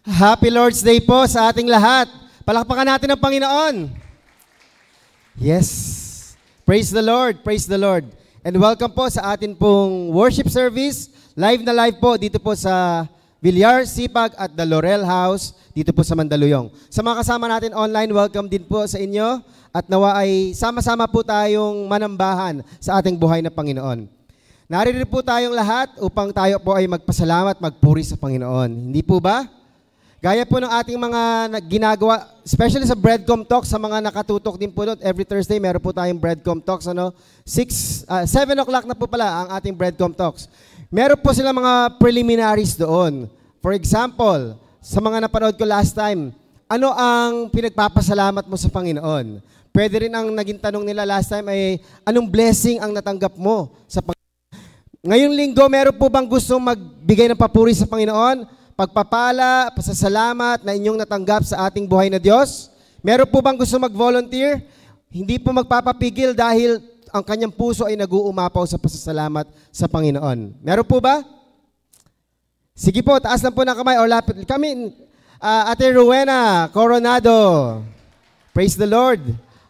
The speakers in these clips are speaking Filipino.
Happy Lord's Day po sa ating lahat. Palakpakan natin ang Panginoon. Yes. Praise the Lord. Praise the Lord. And welcome po sa atin pong worship service. Live na live po dito po sa Villar, Sipag at The Laurel House dito po sa Mandaluyong. Sa mga kasama natin online, welcome din po sa inyo. At nawa ay sama-sama po tayong manambahan sa ating buhay na Panginoon. Naririnig po tayong lahat upang tayo po ay magpasalamat, magpuri sa Panginoon. Hindi po ba? Gaya po ng ating mga ginagawa, especially sa Breadcom Talks, sa mga nakatutok din po doon, every Thursday meron po tayong Breadcom Talks, 7 o'clock na po pala ang ating Breadcom Talks. Meron po sila mga preliminaries doon. For example, sa mga napanood ko last time, ano ang pinagpapasalamat mo sa Panginoon? Pwede rin ang naging tanong nila last time ay, anong blessing ang natanggap mo sa Panginoon? Ngayong linggo, meron po bang gustong magbigay ng papuri sa Panginoon? Pagpapala, pasasalamat na inyong natanggap sa ating buhay na Diyos? Meron po bang gusto mag-volunteer? Hindi po magpapapigil dahil ang kanyang puso ay nag-uumapaw sa pasasalamat sa Panginoon. Meron po ba? Sige po, taas lang po ng kamay o lapit. Kami, Ate Rowena Coronado. Praise the Lord.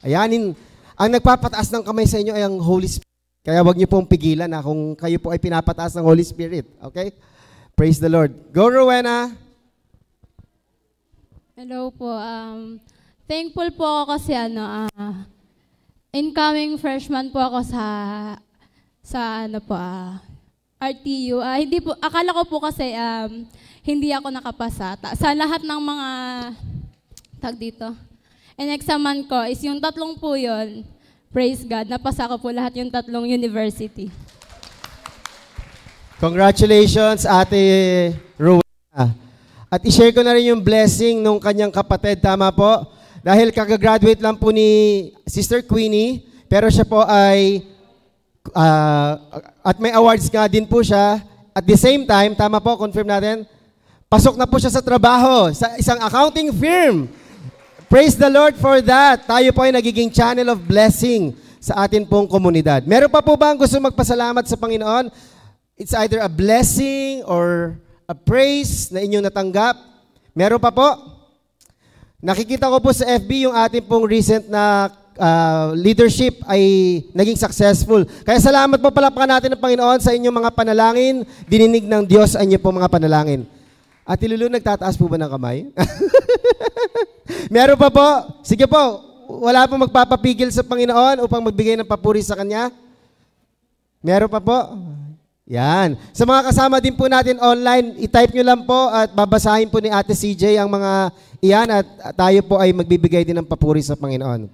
Ayan, ang nagpapataas ng kamay sa inyo ay ang Holy Spirit. Kaya wag niyo pong pigilan kung kayo po ay pinapataas ng Holy Spirit. Okay? Praise the Lord. Go, Rowena. Hello po. Thankful po ako kasi incoming freshman po ako sa RTU. Hindi po, akala ko po kasi hindi ako nakapasa. Sa lahat ng mga in-examan ko is yung 3 po yun. Praise God. Napasa ko po lahat yung 3 university. Congratulations, Ate Rowena. At i-share ko na rin yung blessing nung kanyang kapatid, tama po? Dahil kagagraduate lang po ni Sister Queenie, pero siya po ay, at may awards nga din po siya. At the same time, tama po, confirm natin, pasok na po siya sa trabaho, sa isang accounting firm. Praise the Lord for that. Tayo po ay nagiging channel of blessing sa atin pong komunidad. Meron pa po ba ang gusto magpasalamat sa Panginoon? It's either a blessing or a praise na inyong natanggap. Meron pa po? Nakikita ko po sa FB yung ating pong recent na leadership ay naging successful. Kaya salamat po palakpakan natin ng Panginoon sa inyong mga panalangin. Dininig ng Diyos ang inyong pong mga panalangin. Ate Lulu, nagtataas po ba ng kamay? Meron pa po? Sige po, wala pong magpapapigil sa Panginoon upang magbigay ng papuri sa Kanya? Meron pa po? Yan. Sa mga kasama din po natin online, i-type nyo lang po at babasahin po ni Ate CJ ang mga iyan at tayo po ay magbibigay din ng papuri sa Panginoon.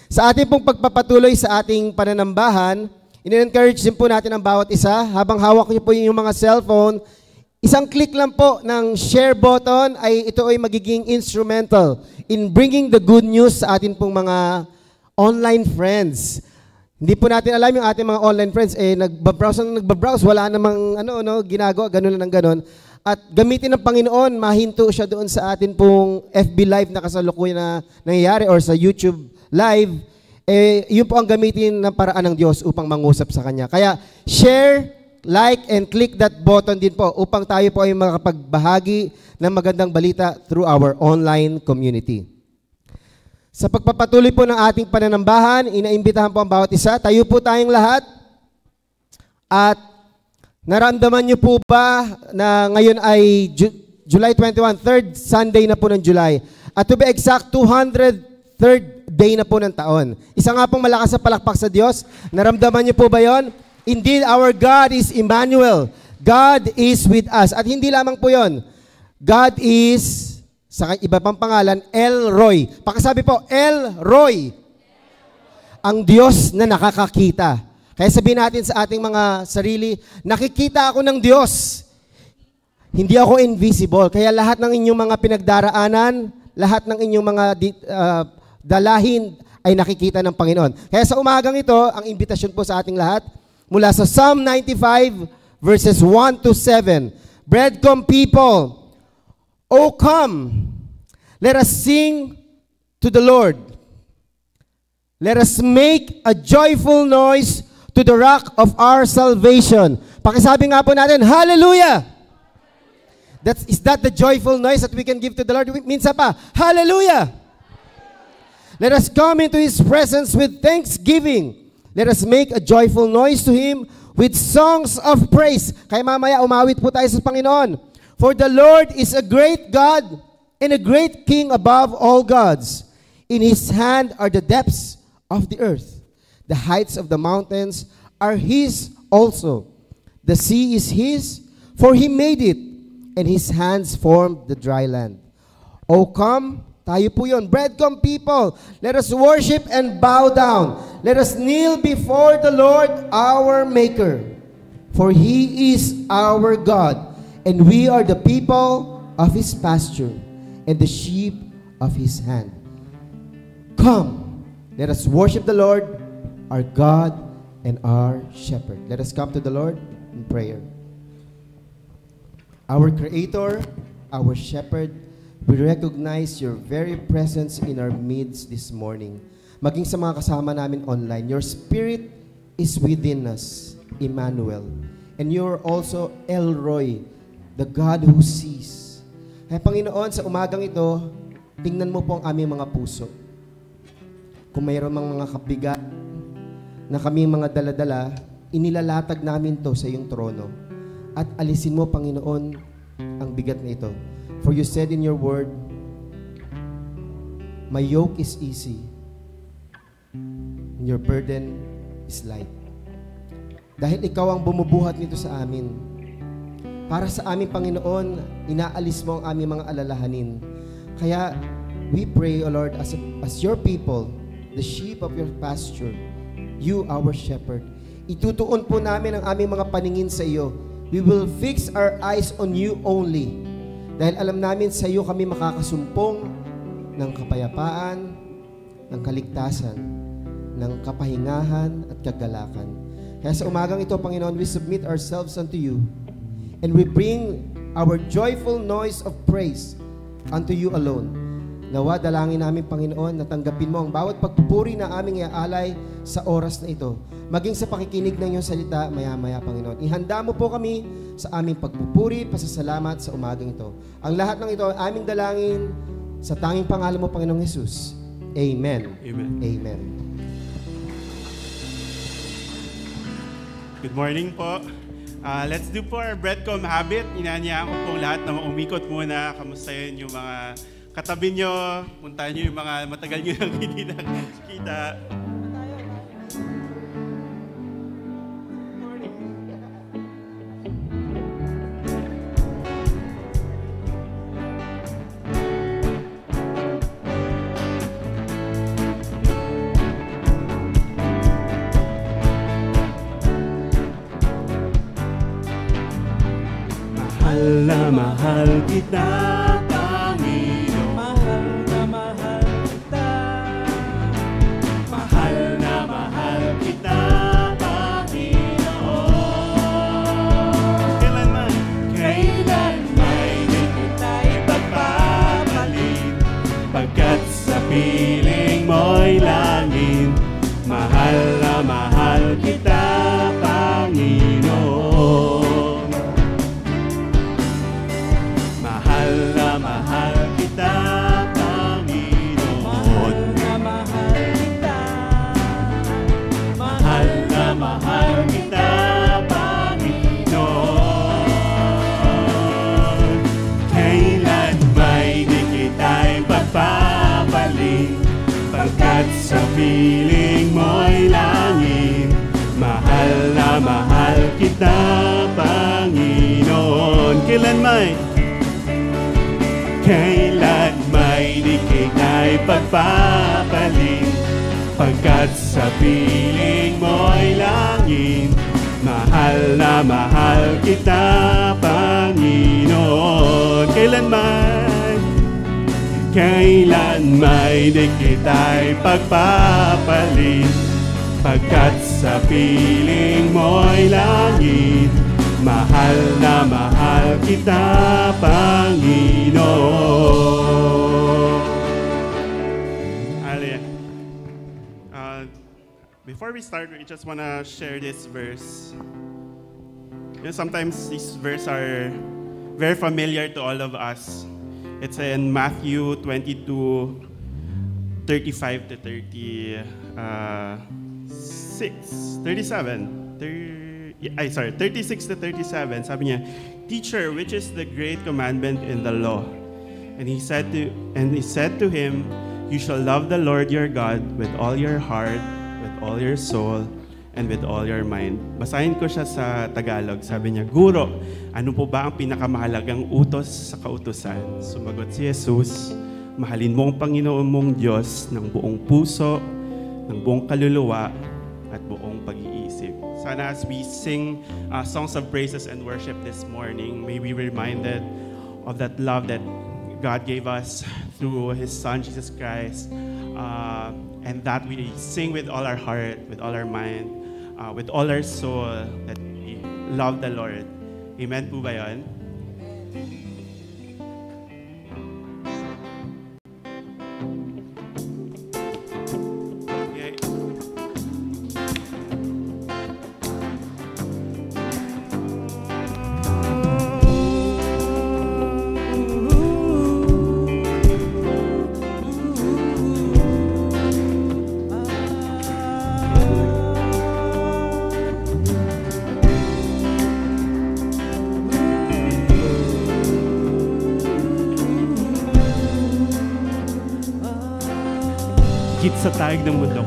Sa ating pong pagpapatuloy sa ating pananambahan, in-encourage din po natin ang bawat isa. Habang hawak nyo po yung mga cellphone, isang click lang po ng share button ay ito ay magiging instrumental in bringing the good news sa ating pong mga online friends. Hindi po natin alam yung ating mga online friends, nagbabrowse, wala namang ginagawa, ganun lang ng ganun. At gamitin ng Panginoon, mahinto siya doon sa atin pong FB Live na kasalukuyan na nangyayari or sa YouTube Live, yun po ang gamitin ng paraan ng Diyos upang mangusap sa Kanya. Kaya share, like, and click that button din po upang tayo po ay makapagbahagi ng magandang balita through our online community. Sa pagpapatuloy po ng ating pananambahan, inaimbitahan po ang bawat isa. Tayo po tayong lahat. At naramdaman niyo po ba na ngayon ay July 21, third Sunday na po ng July. At to be exact, 203rd day na po ng taon. Isa nga pong malakas na palakpak sa Diyos. Naramdaman niyo po ba yon? Indeed, our God is Emmanuel. God is with us. At hindi lamang po yon. God is... sa iba pang pangalan, El Roy. Pakisabi po, El Roy. Ang Diyos na nakakakita. Kaya sabihin natin sa ating mga sarili, nakikita ako ng Diyos. Hindi ako invisible. Kaya lahat ng inyong mga pinagdaraanan, lahat ng inyong mga dalahin ay nakikita ng Panginoon. Kaya sa umagang ito, ang imbitasyon po sa ating lahat, mula sa Psalm 95, verses 1 to 7. Breadcom people, O come, let us sing to the Lord. Let us make a joyful noise to the rock of our salvation. Pakisabi nga po natin, Hallelujah! Is that the joyful noise that we can give to the Lord? Minsan pa, hallelujah! Let us come into His presence with thanksgiving. Let us make a joyful noise to Him with songs of praise. Kaya mamaya, umawit po tayo sa Panginoon. For the Lord is a great God and a great King above all gods. In His hand are the depths of the earth. The heights of the mountains are His also. The sea is His, for He made it, and His hands formed the dry land. O come, tayo po yun, Breadcom people, let us worship and bow down. Let us kneel before the Lord our Maker. For He is our God, and we are the people of His pasture, and the sheep of His hand. Come, let us worship the Lord, our God and our Shepherd. Let us come to the Lord in prayer. Our Creator, our Shepherd, we recognize Your very presence in our midst this morning. Maging sa mga kasama namin online, Your Spirit is within us, Emmanuel. And You're also El Roy, the God who sees. Kaya Panginoon, sa umagang ito, tingnan mo po ang aming mga puso. Kung mayroon mga kabigat na kami mga daladala, inilalatag namin to sa iyong trono. At alisin mo, Panginoon, ang bigat na ito. For You said in Your word, my yoke is easy, and Your burden is light. Dahil Ikaw ang bumubuhat nito sa amin. Para sa amin, Panginoon, inaalis mo ang aming mga alalahanin. Kaya, we pray, O Lord, as Your people, the sheep of Your pasture, You, our shepherd, itutuon po namin ang aming mga paningin sa iyo. We will fix our eyes on You only. Dahil alam namin sa iyo kami makakasumpong ng kapayapaan, ng kaligtasan, ng kapahingahan at kagalakan. Kaya sa umagang ito, Panginoon, we submit ourselves unto You, and we bring our joyful noise of praise unto You alone. Nawa, dalangin namin, Panginoon, na tanggapin mo ang bawat pagpupuri na aming iaalay sa oras na ito. Maging sa pakikinig ng iyong salita, maya-maya, Panginoon. Ihanda mo po kami sa aming pagpupuri, pasasalamat sa umagang ito. Ang lahat ng ito, aming dalangin sa tanging pangalan mo, Panginoong Jesus. Amen. Amen. Amen. Good morning po. Let's do po our Breadcom habit. Inanyaan ko pong lahat na umikot muna. Kamustahin yung mga katabi nyo. Puntahan nyo yung mga matagal nyo nang hindi nakikita. Mahal kita, Panginoon. Mahal na mahal kita. Mahal na mahal kita, Panginoon. Kailanman Hindi kita ipagpapalit, pagkat sa piling mo'y langit. Mahal na mahal kita, Panginoon. Mahal na mahal kita, Panginoon. Mahal na mahal kita. Mahal na mahal kita, Panginoon. Kailan ba'y di kita ipagpapalit, pagkat sa piling mo'y langit. Mahal na mahal kita, Panginoon. Kailan may di kita ipagpapalit, pagkat sa piling mo'y langit. Mahal na mahal kita, Panginoon. Kailan may di kita ipagpapalit, pagkat sa piling mo'y langit. Mahal na mahal kita, Panginoon. Hallelujah. Before we start, we just want to share this verse. You know, sometimes these verses are very familiar to all of us. It's in Matthew 22:35 to 36 to 37. Sabi niya, "Teacher, which is the great commandment in the law?" And he said to him, "You shall love the Lord your God with all your heart, with all your soul, and with all your mind." Basahin ko siya sa Tagalog. Sabi niya, "Guro, ano po ba ang pinakamahalagang utos sa kautusan?" Sumagot si Jesus, "Mahalin mo ang Panginoon mong Diyos ng buong puso, ng buong kaluluwa, at buong pag-iisip." Sana as we sing songs of praises and worship this morning, may we be reminded of that love that God gave us through His Son, Jesus Christ, and that we sing with all our heart, with all our mind, with all our soul, that we love the Lord. Amen po ba yun? Okay. Higit sa tayog ng mundo.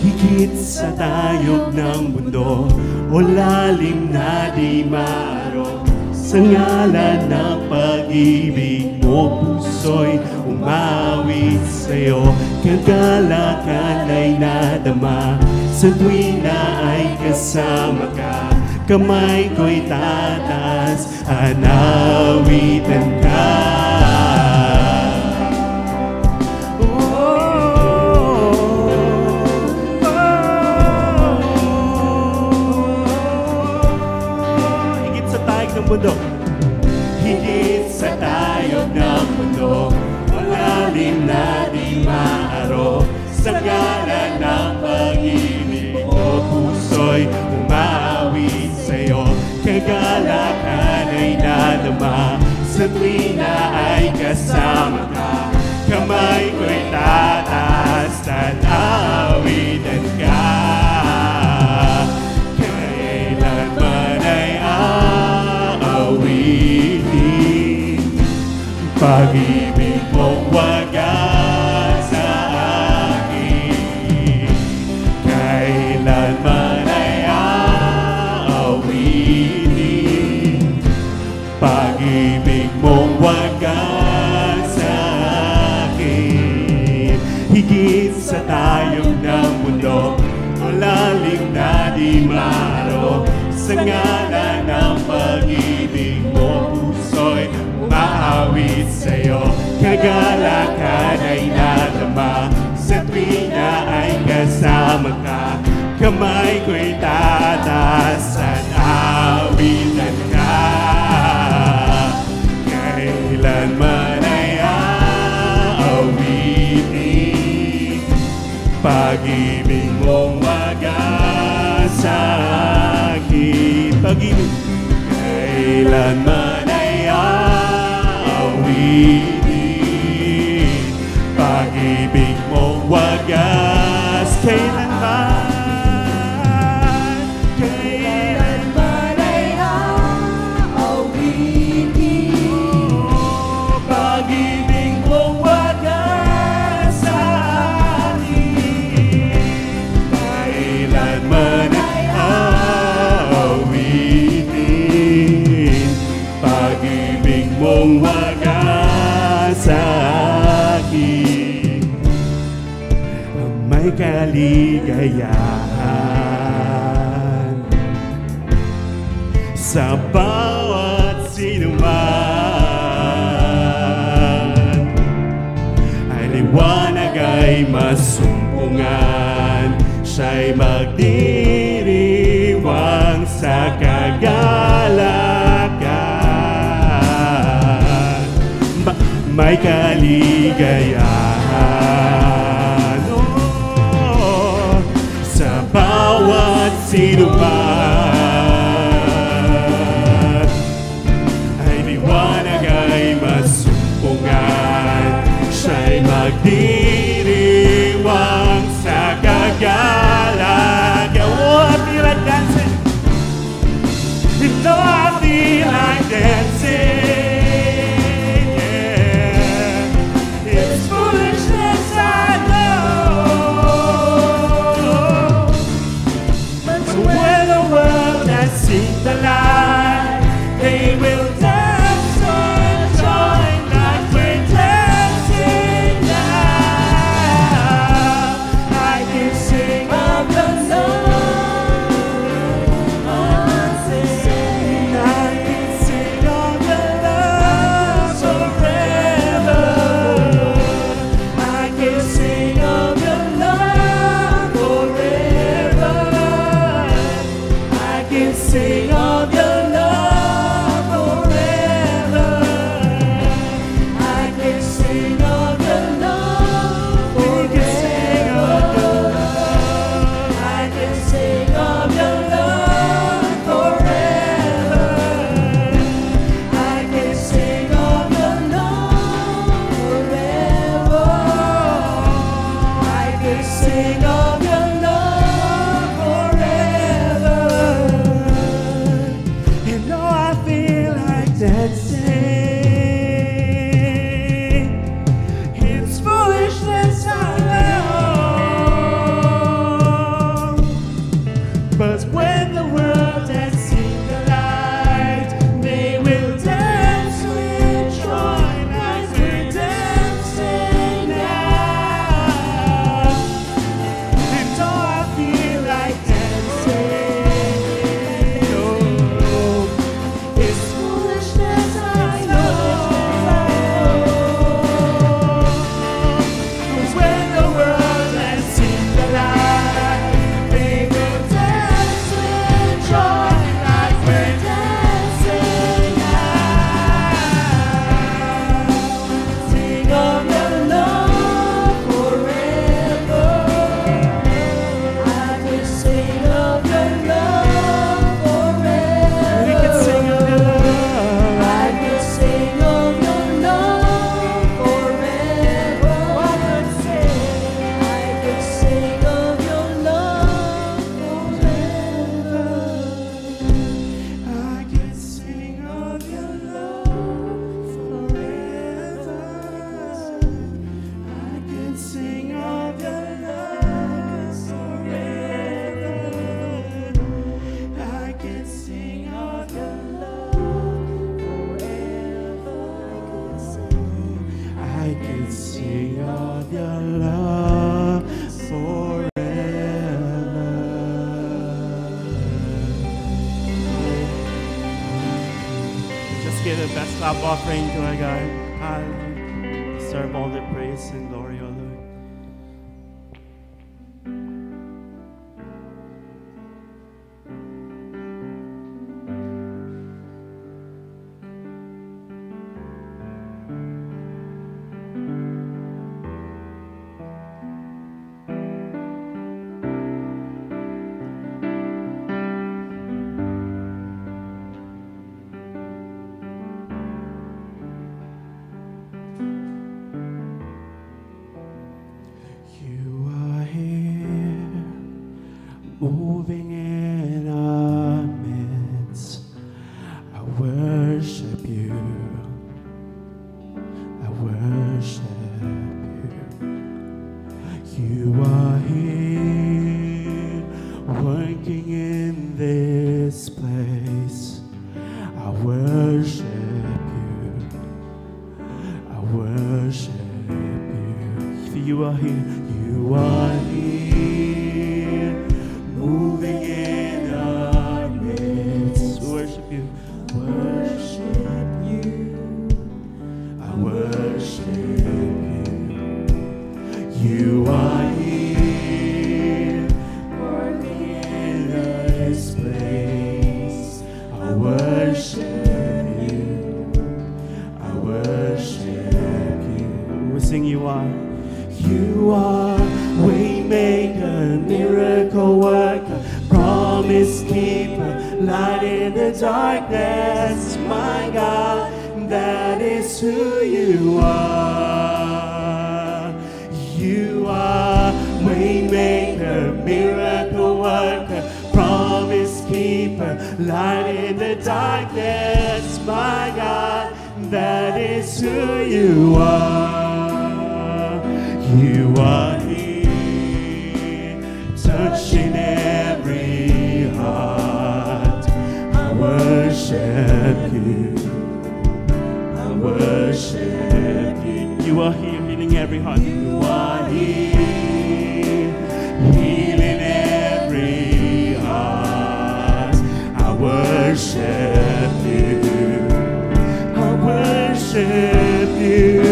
Higit sa tayog ng mundo, o lalim na di maaro. Sa ngalan ng pag-ibig mo, puso'y umawit sa'yo. Kagalakan ay nadama, sa tuwina ay kasama ka. Kamay ko'y tatas, anawitan ka. Mundo. Higit sa tayog ng mundo, malalim na di maaro. Sa ngalan ng pag-ibig mo, puso'y umawit sa'yo. Kagalakan ay nadama, sa tuwina ay kasama ka. Kamay ko'y tatas, tanawitan ka. Pag-ibig mong wagas sa akin, kailanman ay aawitin. Pag-ibig mong wagas sa akin, higit sa tayog ng mundo, malalim na di maaro. Sa ngalan ng pag-ibig mo, puso'y maawit sa'yo. Kagalakan ay nadama, sa tuwina ay kasama ka. Kamay ko'y tatas, anawitan ka. Kailanman ay aawitin. Pag-ibig mong wagas sa akin. Pag-ibig kailanman ay aawitin. Pag-ibig mong wagas kailanman. Kailanman ay aawitin. Pag-ibig mong wagas sa akin. Kailanman ay aawitin. Pag-ibig mong wagas sa akin. May kaligayahan sa bawat sinuman. Ay liwanag ay masumpungan, siya'y magdiriwang sa kagalakan. May kaligayahan sa bawat sinuman. see the light, they will dance for joy like we're dancing now. I can sing of the love, I can sing of the love forever. I can sing of your love forever. I can sing of your love forever. I can sing of your love forever. I can sing of your love forever. I can sing of your love forever. I can sing of your love forever. You know I feel like dancing. It's foolishness, I know. But when the world has seen the light, they will dance with joy like we're dancing now. And oh, I feel like dancing. Oh, it's foolishness, I know. When the world has seen the light, they will dance with joy like we're dancing now. Sing of your love forever. I can sing of your love forever. We can sing of your love. I can sing of your love forever. I can sing of your love forever. I can sing of your love forever. I can sing of your love forever. I can sing of your love forever. I can sing of your love forever. Just give the best clap offering to our God. Hallelujah. Deserve all the praise and glory, O Lord. You are here, moving in our midst. I worship you. I worship you. You are here, working in this place. I worship you. I worship you. You are here. You are here, moving in our midst. Worship you. Worship you. I worship you. You are here, working in this place. I worship you. I worship you. We sing you are. You are waymaker, miracle worker, promise keeper, light in the darkness. My God, that is who you are. You are waymaker, miracle worker, promise keeper, light in the darkness. My God, that is who you are. You are here, touching every heart. worship you. I worship you. You are here healing every heart. You are here healing every heart. I worship you. I worship you.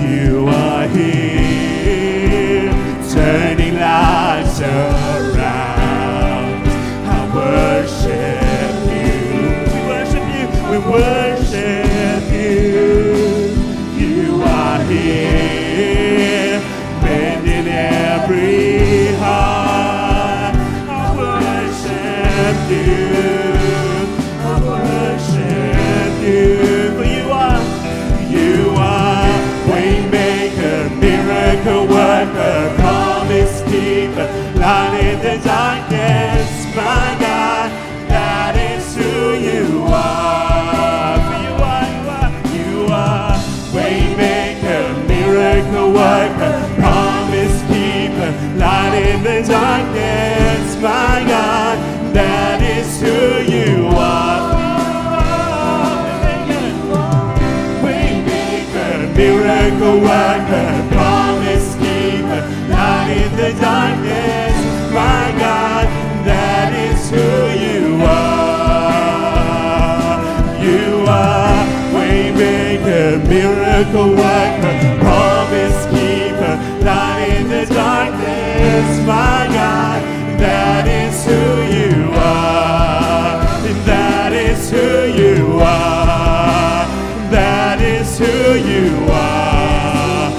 You are here turning lives around. I worship you. We worship you. We worship you. You are here mending every heart. I worship you. I worship you. For you are waymaker, miracle worker, promise keeper, light in the darkness. My God, that is who you are. For you are waymaker, miracle worker, promise keeper, light in the darkness. My God, that is who you are. Waymaker, miracle worker, promise keeper, light in the darkness. My God, that is who you are. You are waymaker, miracle worker, promise keeper, light in the darkness. My God, that is who you are. That is who you are. That is who you are.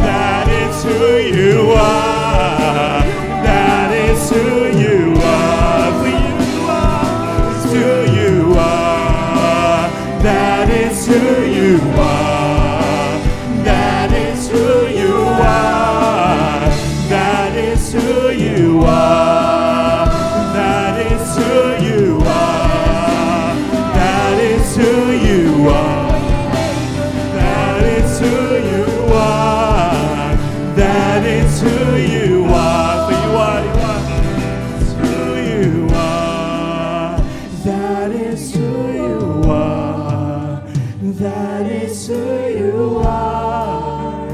That is who you are. That is who you are. For you are. It's who you are. That is who you are. That is who you are. That is who you are. That is who you are. That is who you are. That is who you are. That is who you are. For you are. It's who you are. That is who you are. That is who you are.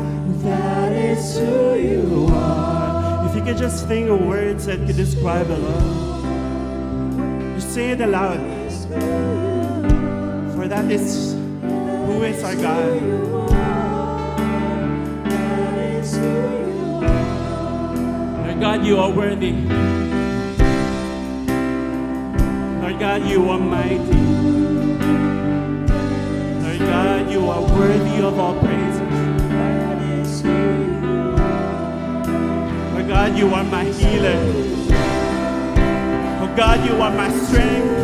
That is who you are. If you could just think of words that could describe the Lord, just say it aloud. For that is who is our God. Lord God, you are worthy. Lord God, you are mighty. Lord God, you are worthy of all praises. Lord God, you are my healer. Oh God, you are my strength.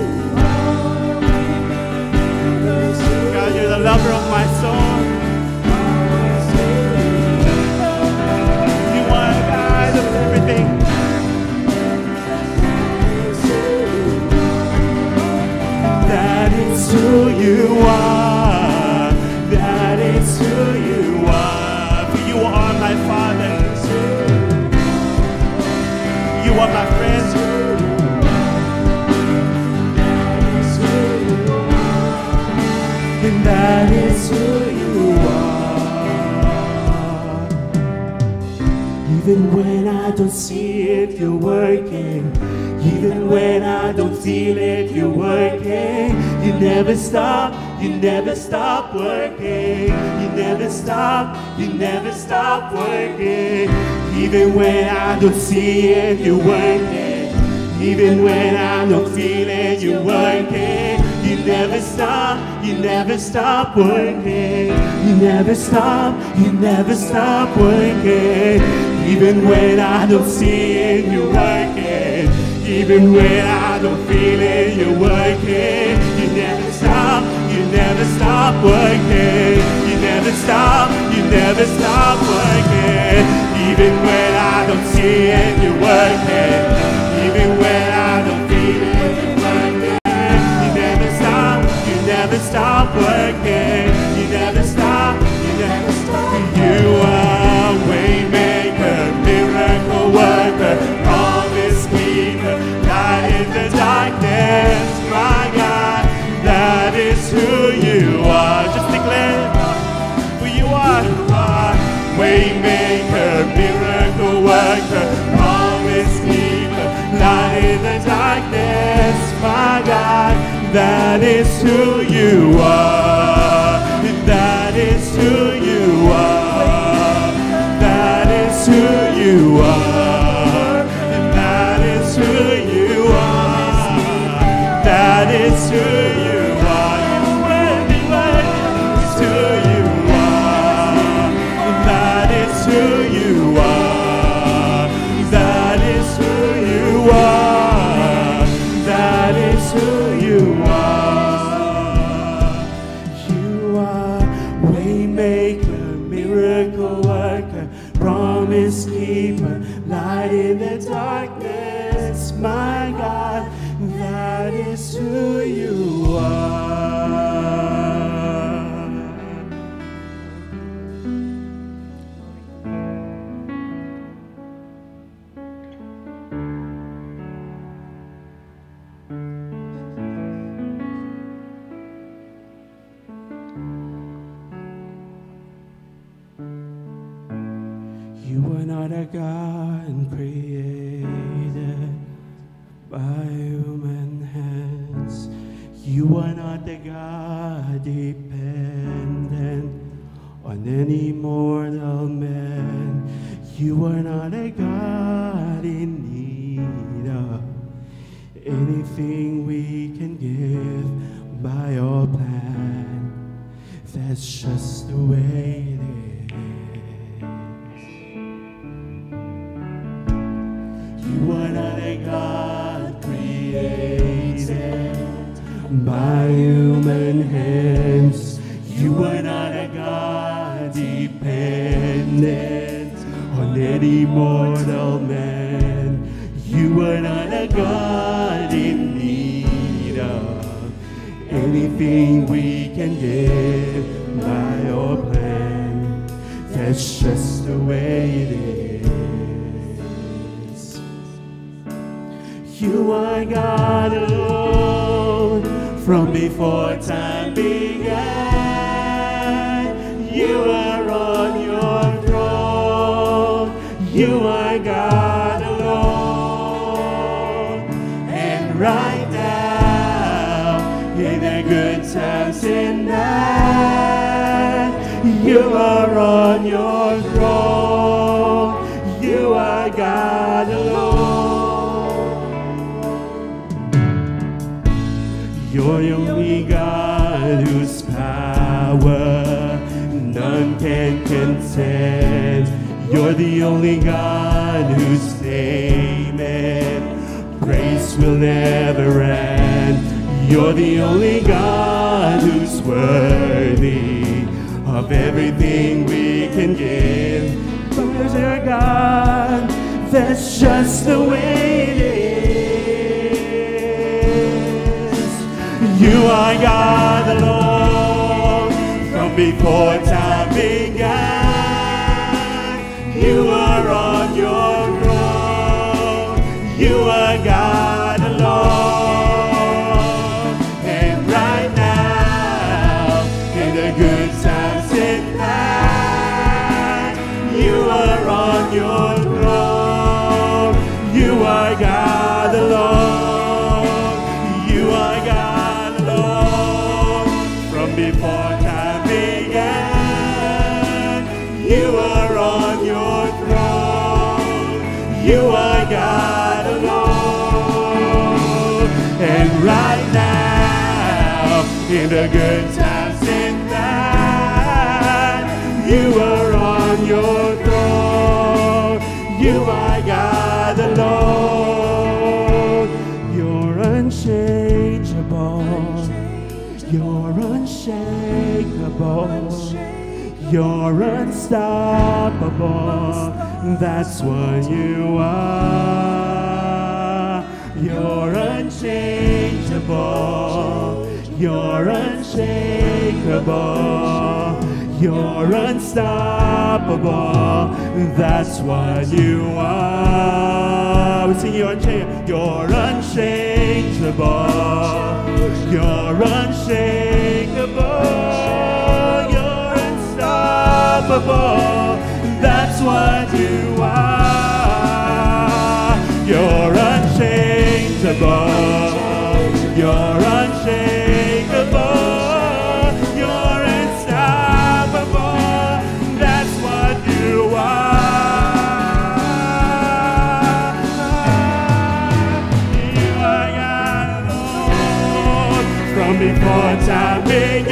God, you're the lover of my soul. You are the God of everything. That is who you are. That is who you are. For you are my Father. You are my friend. And that is who you are. Even when I don't see it, you're working. Even when I don't feel it, you're working. You never stop working. You never stop working. Even when I don't see it, you're working. Even when I don't feel it, you're working. You never stop working. You never stop working. Even when I don't see it, you're working. Even when I don't feel it, you're working. You never stop working. You never stop working. Even when I don't see it, you're working. Even when I don't feel it, you're working. You never stop working. You never stop. You are waymaker, miracle worker, promise keeper, light in the darkness. My God, That is who you are. That is who you are. That is who you are. That is who you are. That is who you are. You worthy, is who you are. That is who you are. That is who you are. That is who you are. You are waymaker, miracle worker, promise keeper, light in the darkness, my God. That is who you are. You are not a God created by human hands. You are not a God dependent on any mortal man. You are not a God in need of anything we can give by your plan. That's just the way it is. You are not a God created by human hands. You are not a God dependent on any mortal man. You are not a God in need of anything we can give by your plan. That's just the way it is. You are God alone from before time began. You are on your throne. You are God alone. And right now, in the good times and bad, you are on your throne. You are God alone. You're the only God whose power none can contend. You're the only God whose name and praise will never end. You're the only God who's worthy of everything we can give. But there's a God, that's just the way it is. You are God alone from before time began. You are on your throne. You are God alone. And right now, in the good times and bad, you are on your throne. You are God alone. You are God alone from before time began. You are on your throne. You are God alone. And right now, in the good times and bad, you are on your throne. You are God alone. You're unchangeable. You're unshakable. You're unstoppable. That's what you are. You're unchangeable. You're unshakable. You're unstoppable. That's what you are. We sing you're unchangeable. You're unchangeable. You're unshakable. You're unstoppable. That's what you are. You're unchangeable. You're unchangeable. From before time began,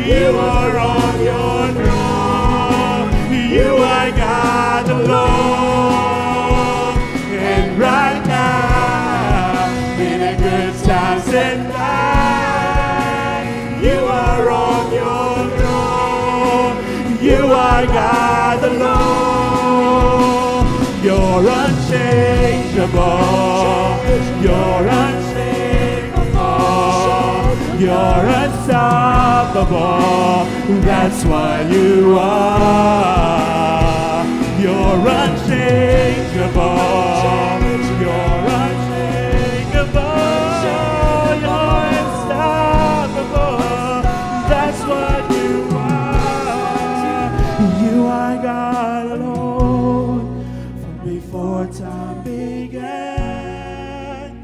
you are on your throne. You are God alone. And right now, in the good times and bad, you are on your throne. You are God alone. You're unchangeable. You're unshakable. You're unstoppable. That's what you are. You're unchangeable. You're unshakable. You're unstoppable. That's what you are. You are God alone. From before time began,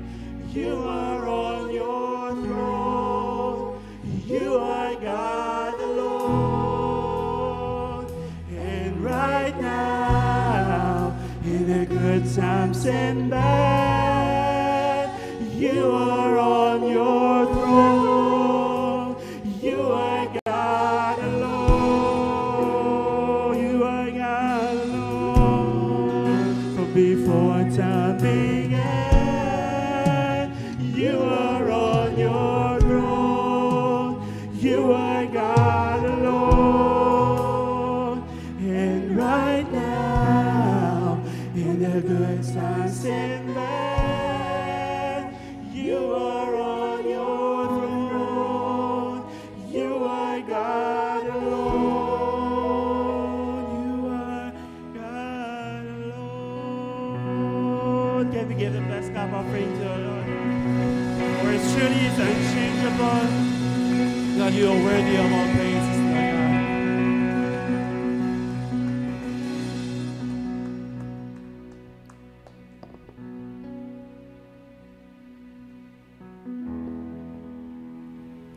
you are on your throne. You are God alone. And right now, in the good times and bad, you are on your throne. You are God alone. You are God alone. From before time began, you are on your throne. You are God alone. And right now, in the good times and bad, you are on your throne. You are God alone. You are God alone. Can we give the best clap offering to our Lord? For His truly is unchangeable. God, you are worthy of all praises, Lord God.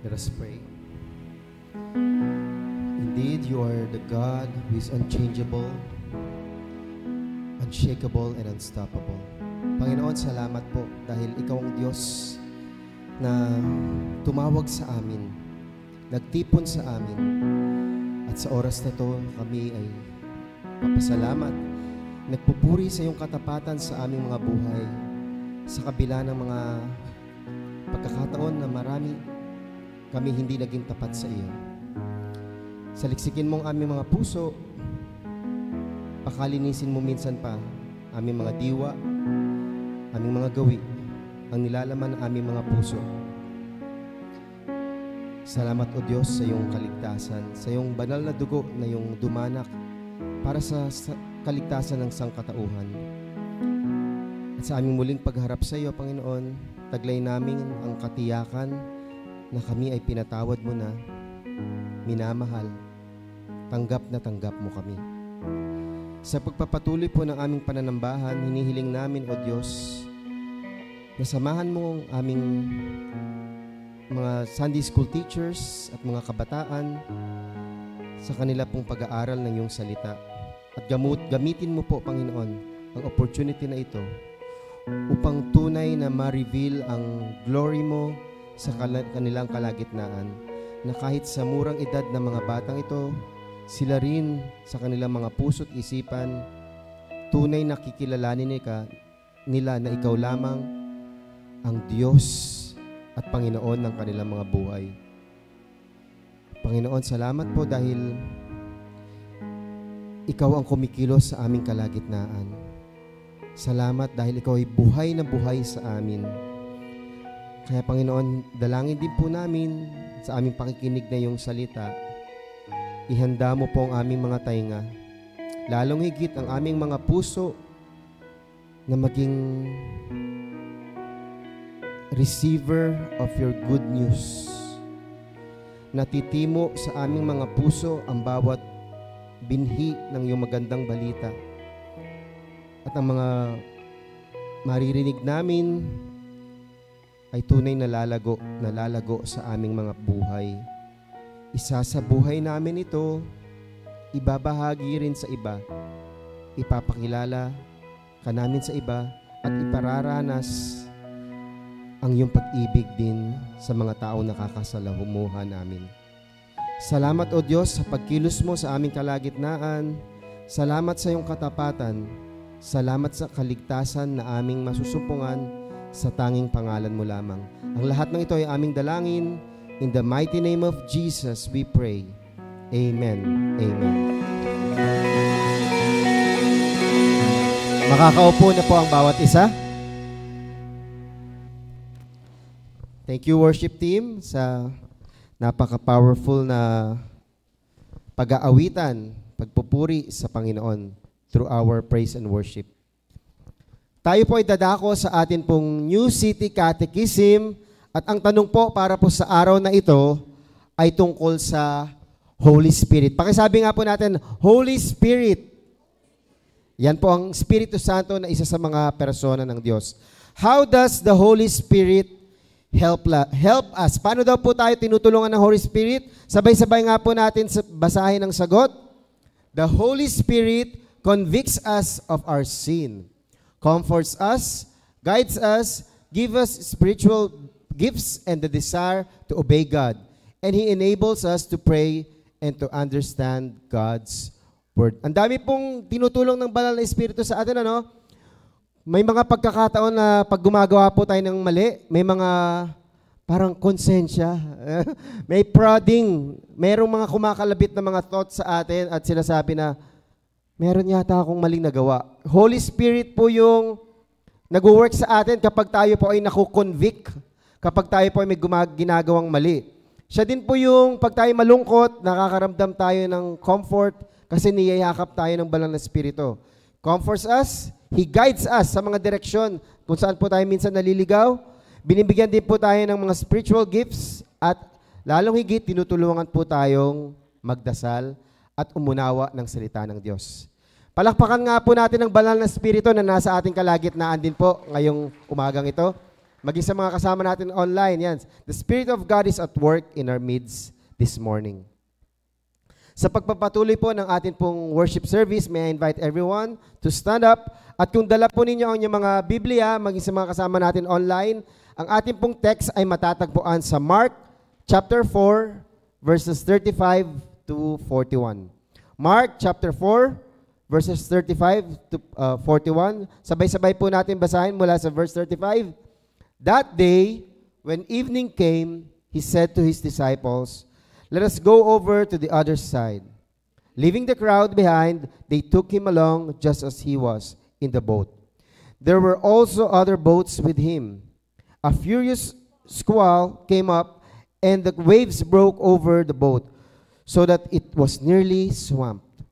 Let us pray. Indeed, you are the God who is unchangeable, unshakable, and unstoppable. Panginoon, salamat po dahil ikaw ang Diyos na tumawag sa amin, nagtipon sa amin, at sa oras na to kami ay papasalamat, nagpupuri sa iyong katapatan sa aming mga buhay, sa kabila ng mga pagkakataon na marami kami hindi naging tapat sa iyo. Saliksikin mo ang aming mga puso, pakalinisin mo minsan pa aming mga diwa, aming mga gawi, ang nilalaman ng aming mga puso. Salamat o Diyos sa iyong kaligtasan, sa iyong banal na dugo na iyong dumanak para sa kaligtasan ng sangkatauhan. At sa aming muling pagharap sa iyo, Panginoon, taglay namin ang katiyakan na kami ay pinatawad mo na, minamahal, tanggap na tanggap mo kami. Sa pagpapatuloy po ng aming pananambahan, hinihiling namin, O Diyos, na samahan mo ang aming mga Sunday school teachers at mga kabataan sa kanila pong pag-aaral ng iyong salita. At gamitin mo po, Panginoon, ang opportunity na ito upang tunay na ma-reveal ang glory mo sa kanilang kalagitnaan, na kahit sa murang edad ng mga batang ito, sila rin sa kanilang mga puso't isipan, tunay na kikilalanin nila na ikaw lamang ang Diyos at Panginoon ng kanilang mga buhay. Panginoon, salamat po dahil ikaw ang kumikilos sa aming kalagitnaan. Salamat dahil ikaw ay buhay na buhay sa amin. Kaya Panginoon, dalangin din po namin sa aming pakikinig na iyong salita. Ihanda mo po ang aming mga tainga, lalong higit ang aming mga puso na maging receiver of your good news. Natitimo sa aming mga puso ang bawat binhi ng iyong magandang balita. At ang mga maririnig namin ay tunay na lalago sa aming mga buhay. Isa sa buhay namin ito, ibabahagi rin sa iba. Ipapakilala ka namin sa iba at ipararanas ang iyong pag-ibig din sa mga taong nakakasalamuha namin. Salamat o Diyos sa pagkilos mo sa aming kalagitnaan. Salamat sa iyong katapatan. Salamat sa kaligtasan na aming masusumpungan sa tanging pangalan mo lamang. Ang lahat ng ito ay aming dalangin. In the mighty name of Jesus we pray. Amen. Amen. Makakaupo na po ang bawat isa. Thank you, worship team, sa napaka-powerful na pag-aawitan, pagpupuri sa Panginoon through our praise and worship. Tayo po ay dadako sa atin pong New City Catechism at ang tanong po para po sa araw na ito ay tungkol sa Holy Spirit. Pakisabi nga po natin, Holy Spirit. Yan po ang Espiritu Santo na isa sa mga persona ng Diyos. How does the Holy Spirit help us? Paano daw po tayo tinutulungan ng Holy Spirit? Sabay-sabay nga po natin basahin ang sagot. The Holy Spirit convicts us of our sin, comforts us, guides us, gives us spiritual gifts and the desire to obey God. And He enables us to pray and to understand God's Word. Ang dami pong tinutulong ng Banal na Espiritu sa atin, ano? May mga pagkakataon na pag gumagawa po tayo ng mali, may mga parang konsensya, may prodding, mayroong mga kumakalabit na mga thoughts sa atin at sinasabi na, meron yata akong maling nagawa. Holy Spirit po yung nag-work sa atin kapag tayo po ay nakukonvict, kapag tayo po ay may ginagawang mali. Siya din po yung pag tayo malungkot, nakakaramdam tayo ng comfort kasi niyayakap tayo ng Banal na Espiritu. Comforts us, He guides us sa mga direksyon kung saan po tayo minsan naliligaw. Binibigyan din po tayo ng mga spiritual gifts at lalong higit tinutulungan po tayong magdasal at umunawa ng salita ng Diyos. Palakpakan nga po natin ang Banal na Espiritu na nasa ating kalagitnaan din po ngayong umagang ito. Maging sa mga kasama natin online, yan. The Spirit of God is at work in our midst this morning. Sa pagpapatuloy po ng ating pong worship service, may I invite everyone to stand up. At kung dala po ninyo ang inyong mga Biblia, maging sa mga kasama natin online, ang ating pong text ay matatagpuan sa Mark chapter 4, verses 35 to 41. Mark chapter 4, verses 35 to 41. Sabay-sabay po natin basahin mula sa verse 35. That day, when evening came, He said to His disciples, "Let us go over to the other side." Leaving the crowd behind, they took Him along just as He was in the boat. There were also other boats with Him. A furious squall came up, and the waves broke over the boat, so that it was nearly swamped.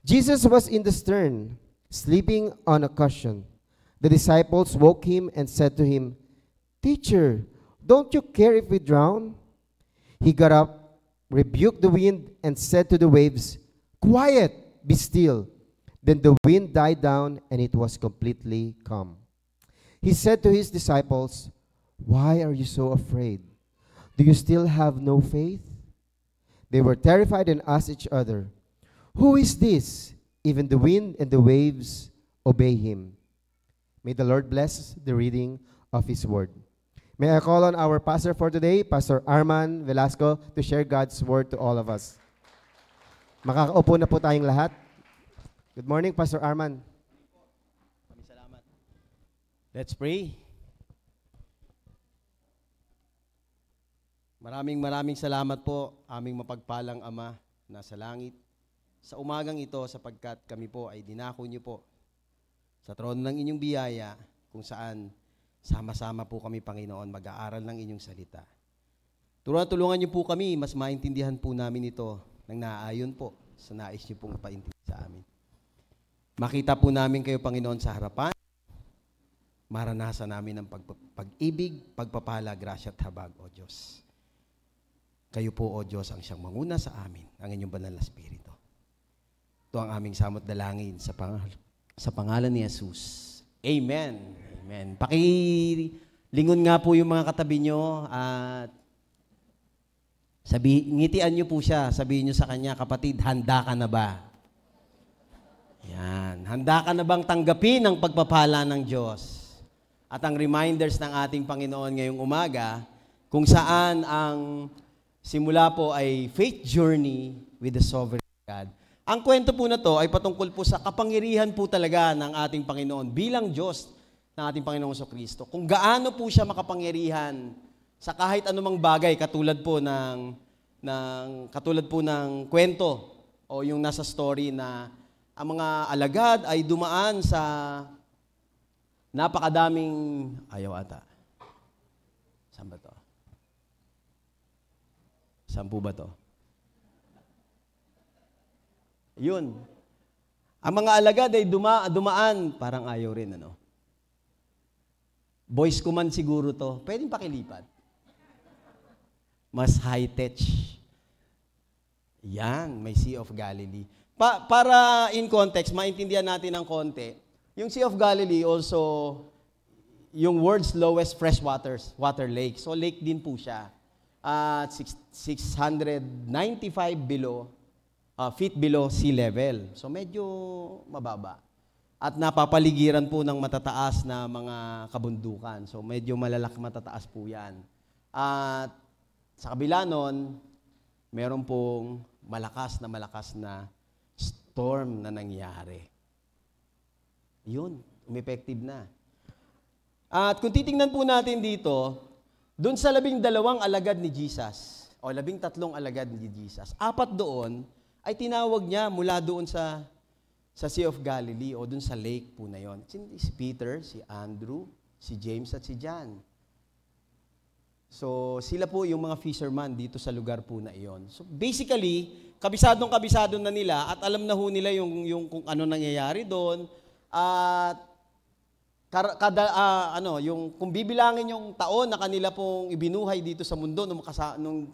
Jesus was in the stern, sleeping on a cushion. The disciples woke Him and said to Him, "Teacher, don't you care if we drown?" He got up, rebuked the wind, and said to the waves, "Quiet, be still." Then the wind died down, and it was completely calm. He said to His disciples, "Why are you so afraid? Do you still have no faith?" They were terrified and asked each other, "Who is this? Even the wind and the waves obey Him." May the Lord bless the reading of His Word. May I call on our pastor for today, Pastor Arman Velasco, to share God's Word to all of us. Makakaupo na po tayong lahat. Good morning, Pastor Arman. Salamat. Let's pray. Maraming salamat po, aming mapagpalang Ama na sa langit. Sa umagang ito, sapagkat kami po ay dinako niyo po sa trono ng inyong biyaya, kung saan sama-sama po kami, Panginoon, mag-aaral ng inyong salita. Tulungan niyo po kami, mas maintindihan po namin ito nang naaayon po sa nais niyo pong ipaintindi sa amin. Makita po namin kayo, Panginoon, sa harapan. Maranasan namin ang pag-ibig, pagpapala, grasya at habag, O Diyos. Kayo po, O Diyos, ang siyang manguna sa amin, ang inyong banal na Espiritu. Ito ang aming samot dalangin sa pangalan ni Jesus. Amen. Amen. Pakilingon nga po yung mga katabi nyo at ngitian nyo po siya. Sabihin nyo sa kanya, "Kapatid, handa ka na ba?" Yan. Handa ka na bang tanggapin ang pagpapala ng Diyos? at ang reminders ng ating Panginoon ngayong umaga, kung saan ang simula po ay faith journey with the sovereign God. Ang kwento po na to ay patungkol po sa kapangyarihan po talaga ng ating Panginoon bilang Diyos ng ating Panginoong Kristo. Kung gaano po siya makapangyarihan sa kahit anumang bagay katulad po ng kwento o yung nasa story na ang mga alagad ay dumaan sa napakadaming ayaw ata. Saan ba to? Saan po ba to? Yun. Ang mga alagad ay dumaan, parang ayaw rin, ano? Boys ko man siguro to. Pwedeng pakilipat. Mas high-tech. Yan, may Sea of Galilee. Para in context, maintindihan natin ng konti, yung Sea of Galilee also, yung world's lowest water lake. So lake din po siya. 695 feet below sea level. So medyo mababa. At napapaligiran po ng matataas na mga kabundukan. So medyo matataas po yan. At sa kabila nun, meron pong malakas na storm na nangyari. Yun, umepective na. At kung titingnan po natin dito, doon sa 12 alagad ni Jesus, o 13 alagad ni Jesus, 4 doon ay tinawag niya mula doon sa Sea of Galilee o doon sa lake po na yon. Si Peter, si Andrew, si James at si John. So sila po yung mga fisherman dito sa lugar po na iyon. So basically, kabisado na nila at alam na ho nila yung kung ano nangyayari doon. At kung bibilangin yung taon na kanila pong ibinuhay dito sa mundo nung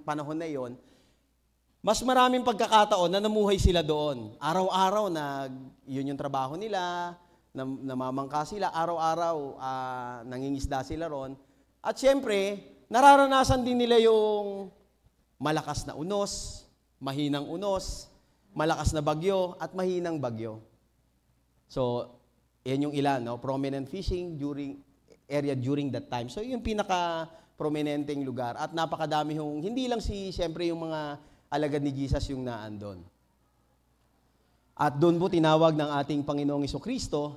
panahon na iyon, mas maraming pagkakataon na namuhay sila doon. Araw-araw yun yung trabaho nila, namamangka sila, araw-araw nangingisda sila ron. At siyempre, nararanasan din nila yung malakas na unos, mahinang unos, malakas na bagyo, at mahinang bagyo. So, yan yung ilan, no? Prominent fishing area during that time. So, yung pinaka-prominenteng lugar. At napakadami hindi lang siyempre yung mga alagad ni Jesus yung naandon. At doon po tinawag ng ating Panginoong Kristo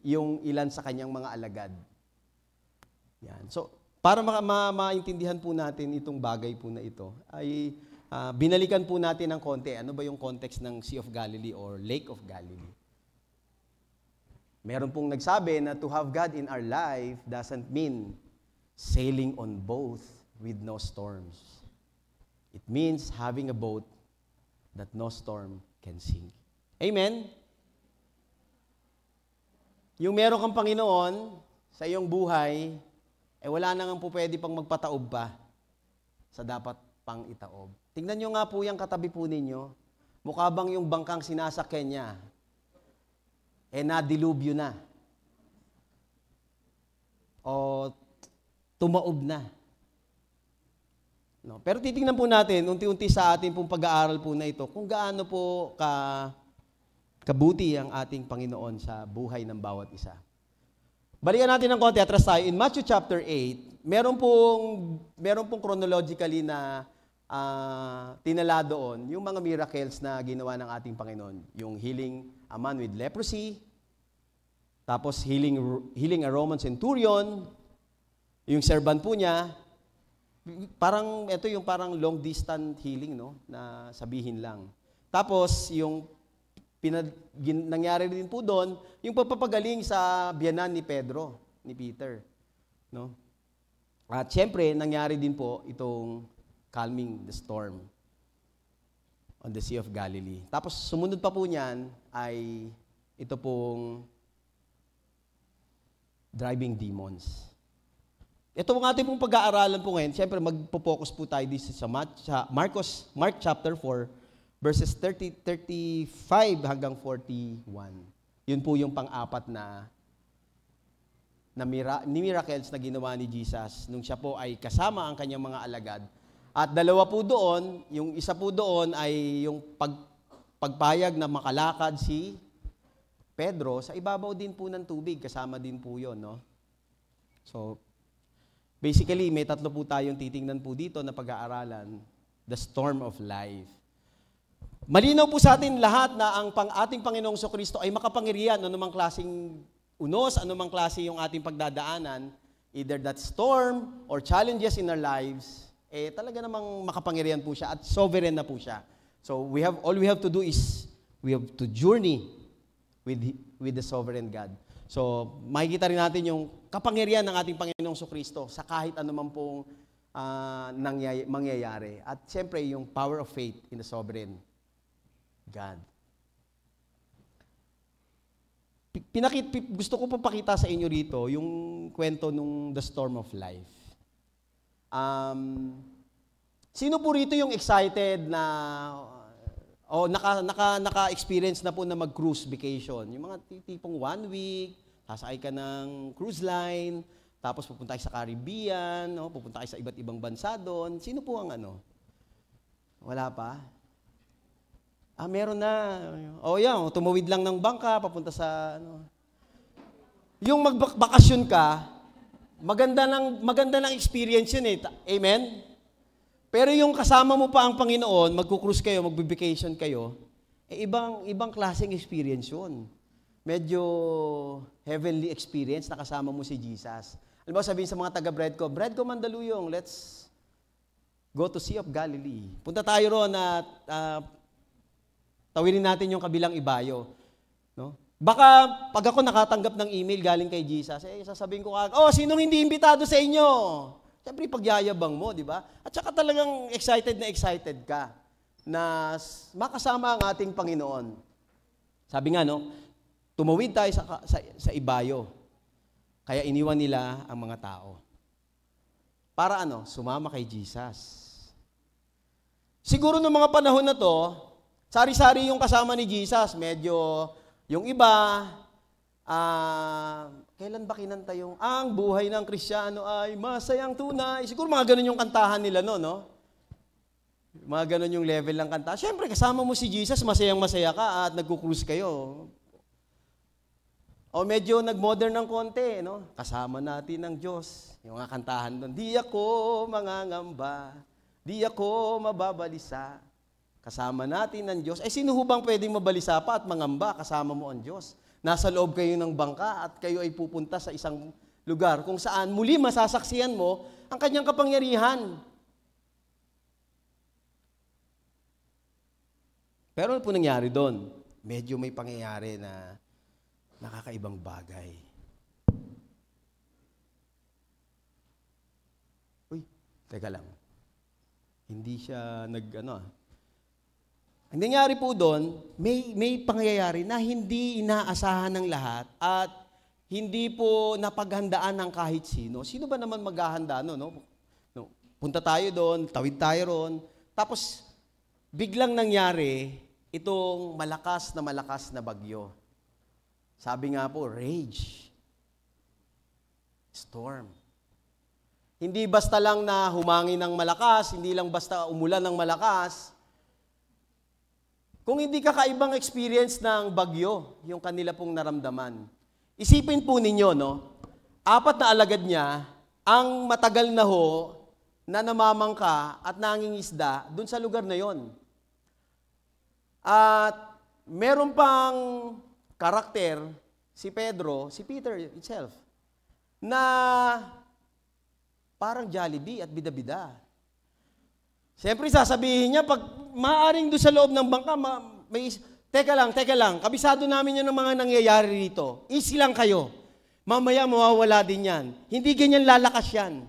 yung ilan sa kanyang mga alagad. Yan. So, para maintindihan po natin itong bagay po na ito, ay binalikan po natin ng konti. Ano ba yung context ng Sea of Galilee or Lake of Galilee? Meron pong nagsabi na to have God in our life doesn't mean sailing on boat with no storms. It means having a boat that no storm can sink. Amen? Yung meron kang Panginoon sa iyong buhay, wala na nga po pwede pang magpataob pa sa dapat pang itaob. Tingnan nyo nga po yung katabi po ninyo. Mukha bang yung bangkang sinasakyan niya, nadilubyo na. O tumaob na. No? Pero titingnan po natin, unti-unti sa ating pong pag-aaral po na ito, kung gaano po kabuti ang ating Panginoon sa buhay ng bawat isa. Balikan natin ng konti, atras tayo. In Matthew chapter 8, meron pong chronologically na tinala doon yung mga miracles na ginawa ng ating Panginoon. Yung healing a man with leprosy, tapos healing a Roman centurion, yung servant po niya, ito yung parang long distance healing, no? Na sabihin lang. Tapos, yung nangyari din po doon, yung pagpapagaling sa biyanan ni Peter. No? At syempre, nangyari din po itong calming the storm on the Sea of Galilee. Tapos, sumunod pa po niyan ay ito pong driving demons. Ito ang ating pong pag-aaralan po ngayon. Siyempre, magpo-focus po tayo dito sa Mark chapter 4, verses 35 hanggang 41. Yun po yung pang-apat na miracles na ginawa ni Jesus nung siya po ay kasama ang kanyang mga alagad. At dalawa po doon, yung isa po doon ay yung pagpayag na makalakad si Pedro sa ibabaw din po ng tubig. Kasama din po yun, no? So, basically, may tatlo po tayong titingnan po dito na pag-aaralan, the storm of life. Malinaw po sa atin lahat na ang ating Panginoong Kristo ay makapangyarihan, anumang klaseng unos, anumang klase yung ating pagdadaanan, either that storm or challenges in our lives, talaga namang makapangyarihan po siya at sovereign na po siya. So, all we have to do is, we have to journey with the sovereign God. So, makikita rin natin yung kapangyarihan ng ating Panginoong Kristo sa kahit anuman pong mangyayari. At siyempre, yung power of faith in the sovereign God. Gusto ko po pakita sa inyo rito yung kwento nung The Storm of Life. Sino po rito yung excited na naka-experience na po na mag-cruise vacation? Yung mga tipong 1 week, sasakay ka ng cruise line, tapos pupunta kayo sa Caribbean, pupunta kayo sa iba't ibang bansa doon. Sino po ang Wala pa? Meron na. Yan, tumawid lang ng bangka, papunta sa Yung magbakasyon ka, maganda ng experience yun eh. Amen? Pero yung kasama mo pa ang Panginoon, magkukrus kayo, magbe-vacation kayo, ibang klaseng experience yun. Medyo heavenly experience na kasama mo si Jesus. Alam mo, sabihin sa mga taga-Breadco Mandaluyong, let's go to Sea of Galilee. Punta tayo roon at tawirin natin yung kabilang ibayo. No? Baka pag ako nakatanggap ng email galing kay Jesus, sasabihin ko, sinong hindi imbitado sa inyo? Siyempre, pagyayabang mo, di ba? At saka talagang excited ka na makasama ang ating Panginoon. Sabi nga, tumawid tayo sa ibayo. Kaya iniwan nila ang mga tao. Para sumama kay Jesus. Siguro noong mga panahon na to, sari-sari yung kasama ni Jesus. Medyo, yung iba, kailan ba kinanta yung ang buhay ng Kristiyano ay masayang tunay? Siguro mga ganun yung kantahan nila no? Mga ganun yung level ng kanta. Siyempre, kasama mo si Jesus, masayang-masaya ka at nagkukrus kayo. O medyo nag-modern ng konti, Kasama natin ang Diyos. Yung mga kantahan doon, di ako mangangamba, di ako mababalisa. Kasama natin ang Diyos. Sino bang pwedeng mabalisa pa at mangamba kasama mo ang Diyos? Nasa loob kayo ng bangka at kayo ay pupunta sa isang lugar kung saan muli masasaksihan mo ang kanyang kapangyarihan. Pero ano po nangyari doon? Medyo may pangyayari na nakakaibang bagay. Teka lang. Hindi siya Ang nangyari po doon, may pangyayari na hindi inaasahan ng lahat at hindi po napaghandaan ng kahit sino. Sino ba naman maghahanda Punta tayo doon, tawid tayo roon, tapos biglang nangyari itong malakas na bagyo. Sabi nga po, rage. Storm. Hindi basta lang na humangin ng malakas, hindi lang basta umulan ng malakas. Kung hindi kakaibang experience ng bagyo, yung kanila pong naramdaman. Isipin po ninyo, 4 na alagad niya, ang matagal na namamangka at nangingisda dun sa lugar na yon. At meron pang karakter, si Peter itself, na parang Jollibee at bida-bida. Siyempre, sasabihin niya, pag maaaring doon sa loob ng bangka, teka lang, kabisado namin yan ng mga nangyayari rito. Easy lang kayo. Mamaya mawawala din yan. Hindi ganyan lalakas yan.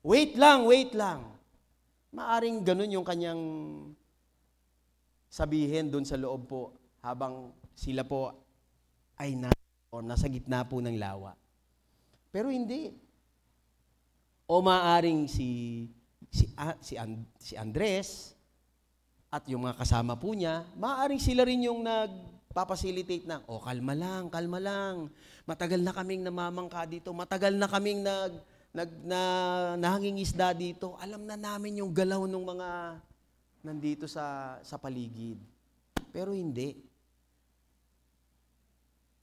Wait lang. Maaaring ganun yung kanyang sabihin doon sa loob po, habang sila po ay nasa gitna po ng lawa. Pero hindi. O maaaring si Andres at yung mga kasama po niya, maaaring sila rin yung nagpapacilitate na, kalma lang. Matagal na kaming namamangka dito. Matagal na kaming nangingisda dito. Alam na namin yung galaw ng mga nandito sa paligid. Pero hindi.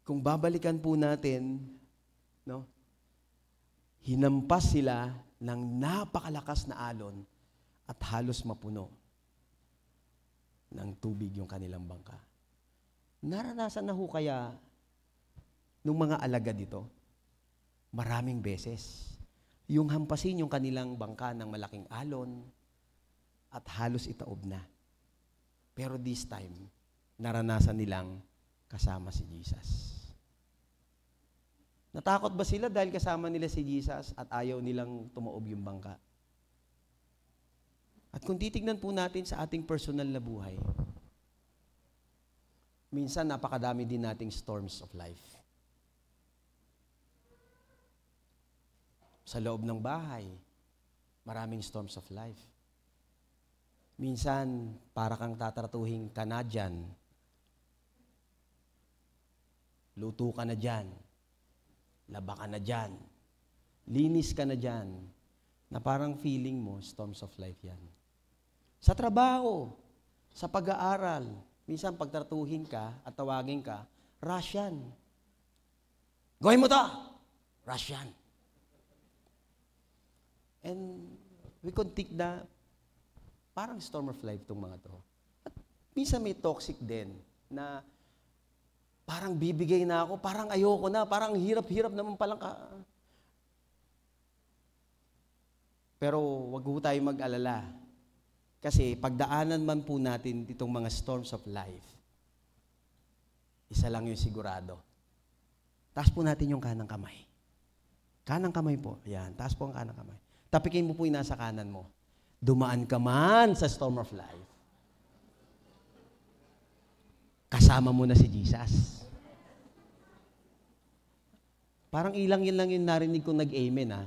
Kung babalikan po natin, Hinampas sila ng napakalakas na alon at halos mapuno ng tubig yung kanilang bangka. Naranasan na ho kaya nung mga alagad dito? Maraming beses. Yung hampasin yung kanilang bangka ng malaking alon at halos itaob na. Pero this time, naranasan nilang kasama si Jesus. Natakot ba sila dahil kasama nila si Jesus at ayaw nilang tumaob yung bangka? At kung titignan po natin sa ating personal na buhay, minsan napakadami din nating storms of life. Sa loob ng bahay, maraming storms of life. Minsan, para kang tatratuhin ka na dyan. Luto ka na dyan. Laba ka na dyan. Linis ka na dyan. Na parang feeling mo, storms of life yan. Sa trabaho, sa pag-aaral, minsan pagtratuhin ka at tawagin ka, rush yan. Gawin mo to! Rush yan. And we could think na parang storm of life itong mga to. At minsan may toxic din na parang bibigay na ako, parang ayoko na, parang hirap-hirap naman palang ka. Pero wag ho tayo mag-alala. Kasi pagdaanan man po natin itong mga storms of life, isa lang yung sigurado. Taas po natin yung kanang kamay. Kanang kamay po. Ayan, taas po ang kanang kamay. Tapikin mo po yung nasa kanan mo. Dumaan ka man sa storm of life. Kasama mo na si Jesus. Parang ilang yun lang yung narinig kong nag-amen, ha?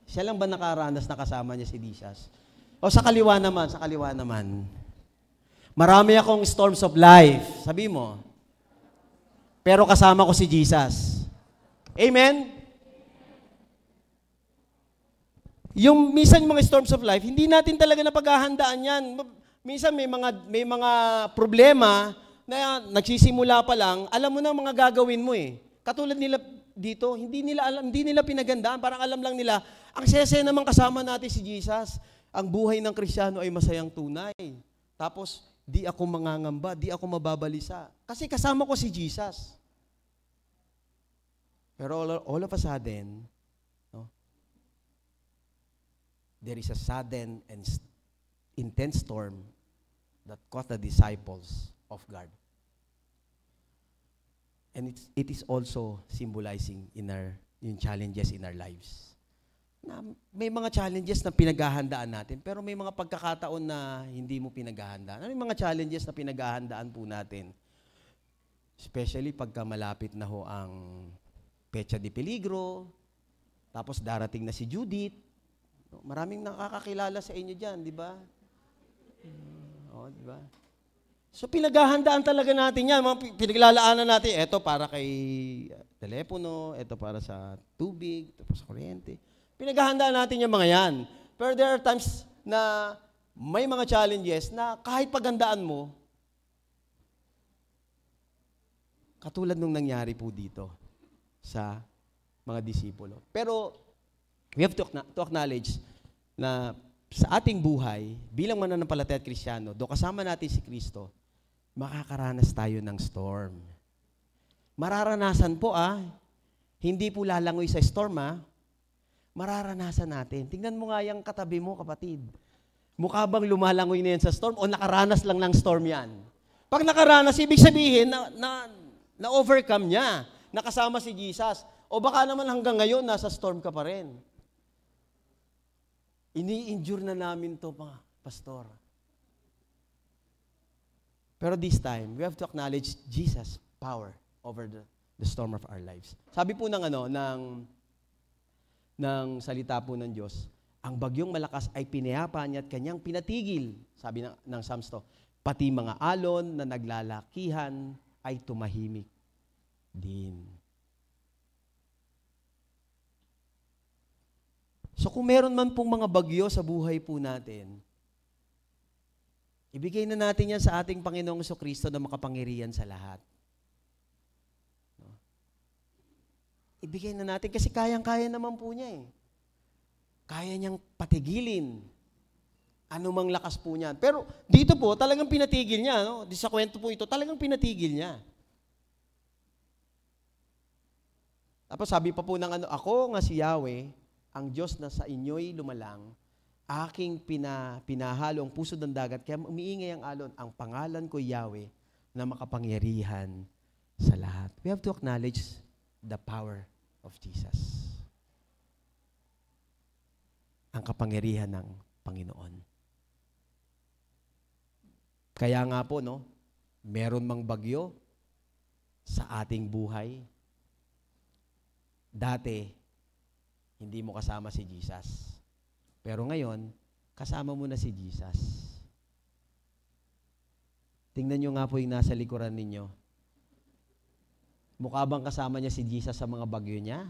Siya lang ba nakaranas na kasama niya si Jesus? O sa kaliwa naman. Marami akong storms of life. Sabi mo. Pero kasama ko si Jesus. Amen? Yung minsan mga storms of life, hindi natin talaga napaghahandaan yan. Minsan may mga problema na nagsisimula pa lang, alam mo na mga gagawin mo eh. Katulad nila dito, hindi nila pinagandaan, parang alam lang nila, ang sese naman kasama natin si Jesus. Ang buhay ng Kristiyano ay masayang tunay. Tapos, di ako mangangamba, di ako mababalisa. Kasi kasama ko si Jesus. Pero all of a sudden, no, there is a sudden and intense storm that caught the disciples off guard. And it is also symbolizing yung challenges in our lives. Na may mga challenges na pinaghahandaan natin, pero may mga pagkakataon na hindi mo pinaghahandaan. Ano yung mga challenges na pinaghahandaan po natin? Especially pagka malapit na ho ang Pecha de Peligro, tapos darating na si Judith. Maraming nakakakilala sa inyo dyan, di ba? Di ba? So pinaghahandaan talaga natin yan. Mga pinaglalaanan natin, eto para kay telepono, eto para sa tubig, eto para sa kuryente. Pinaghahandaan natin yung mga yan. Pero there are times na may mga challenges na kahit paghandaan mo, katulad nung nangyari po dito sa mga disipulo. Pero we have to acknowledge na sa ating buhay, bilang mananampalataya at Kristiyano, do kasama natin si Kristo, makakaranas tayo ng storm. Mararanasan po hindi po lalangoy sa storm mararanasan natin. Tingnan mo nga yung katabi mo, kapatid. Mukha bang lumalangoy na yan sa storm o nakaranas lang ng storm yan? Pag nakaranas, ibig sabihin na overcome niya, nakasama si Jesus. O baka naman hanggang ngayon, nasa storm ka pa rin. Ini-endure na namin to, pastor. Pero this time, we have to acknowledge Jesus' power over the storm of our lives. Sabi po ng salita po ng Diyos, ang bagyong malakas ay pinayapa niya at kanyang pinatigil. Sabi ng Psalms to, pati mga alon na naglalakihan ay tumahimik din. So kung meron man pong mga bagyo sa buhay po natin, ibigay na natin yan sa ating Panginoong Jesucristo na makapangyarihan sa lahat. No? Ibigay na natin kasi kayang-kaya naman po niya eh. Kaya niyang patigilin anumang lakas po niyan. Pero dito po, talagang pinatigil niya. No? Sa kwento po ito, talagang pinatigil niya. Tapos sabi pa po ng ako nga si Yahweh, ang Diyos na sa inyo'y lumalang, aking pinahalo ang puso ng dagat, kaya umiingay ang alon. Ang pangalan ko Yahweh na makapangyarihan sa lahat. We have to acknowledge the power of Jesus. Ang kapangyarihan ng Panginoon. Kaya nga po, no, meron mang bagyo sa ating buhay. Dati, hindi mo kasama si Jesus. Pero ngayon, kasama mo na si Jesus. Tingnan nyo nga po yung nasa likuran ninyo. Mukha bang kasama niya si Jesus sa mga bagyo niya?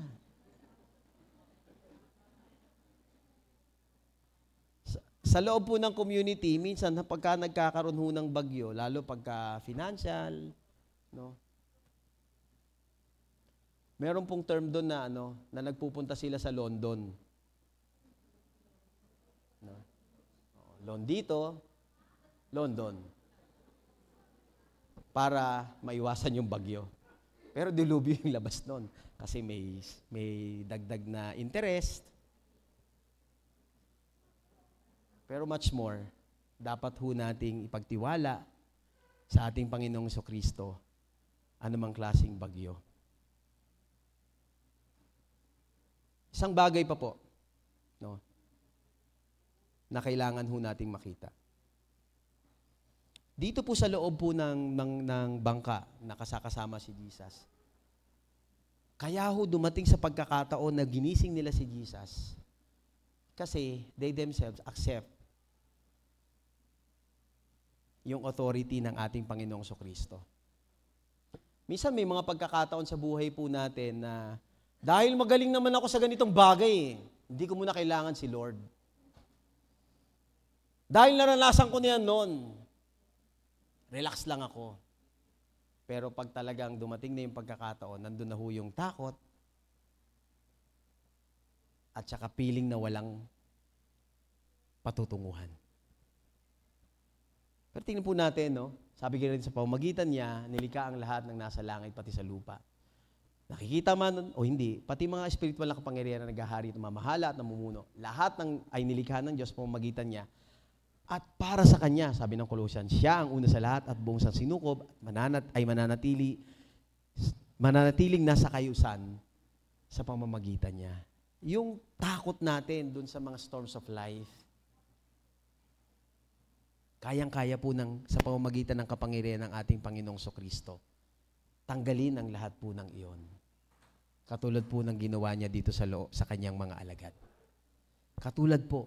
Sa loob po ng community, minsan pagka nagkakaroon ho ng bagyo, lalo pagka financial, no? Meron pong term doon na na nagpupunta sila sa London. No? Loan dito, London. Para maiwasan yung bagyo. Pero dilubyo yung labas noon kasi may dagdag na interest. Pero much more, dapat ho nating ipagtiwala sa ating Panginoong Jesucristo anumang klaseng bagyo. Isang bagay pa po, no, na kailangan ho nating makita. Dito po sa loob po ng bangka na kasama si Jesus, kaya ho dumating sa pagkakataon na ginising nila si Jesus kasi they themselves accept yung authority ng ating Panginoong Jesucristo. Minsan may mga pagkakataon sa buhay po natin na dahil magaling naman ako sa ganitong bagay, hindi ko muna kailangan si Lord. Dahil naranasan ko niyan noon, relax lang ako. Pero pag talagang dumating na yung pagkakataon, nandun na ho yung takot at saka feeling na walang patutunguhan. Pero tingnan po natin, no? Sabi rin sa pamamagitan niya, nilikha ang lahat ng nasa langit pati sa lupa. Nakikita man o hindi, pati mga spiritual na kapangyarihan na naghahari at mamahala at namumuno, lahat ay nilikha ng Diyos pamamagitan niya. At para sa Kanya, sabi ng Colossians, siya ang una sa lahat at buong sang sinukob ay mananatiling nasa kayusan sa pamamagitan niya. Yung takot natin dun sa mga storms of life, kayang-kaya po sa pamamagitan ng kapangyarihan ng ating Panginoong Jesucristo. Tanggalin ang lahat po ng iyon. Katulad po ng ginawa niya dito sa kanyang mga alagad. Katulad po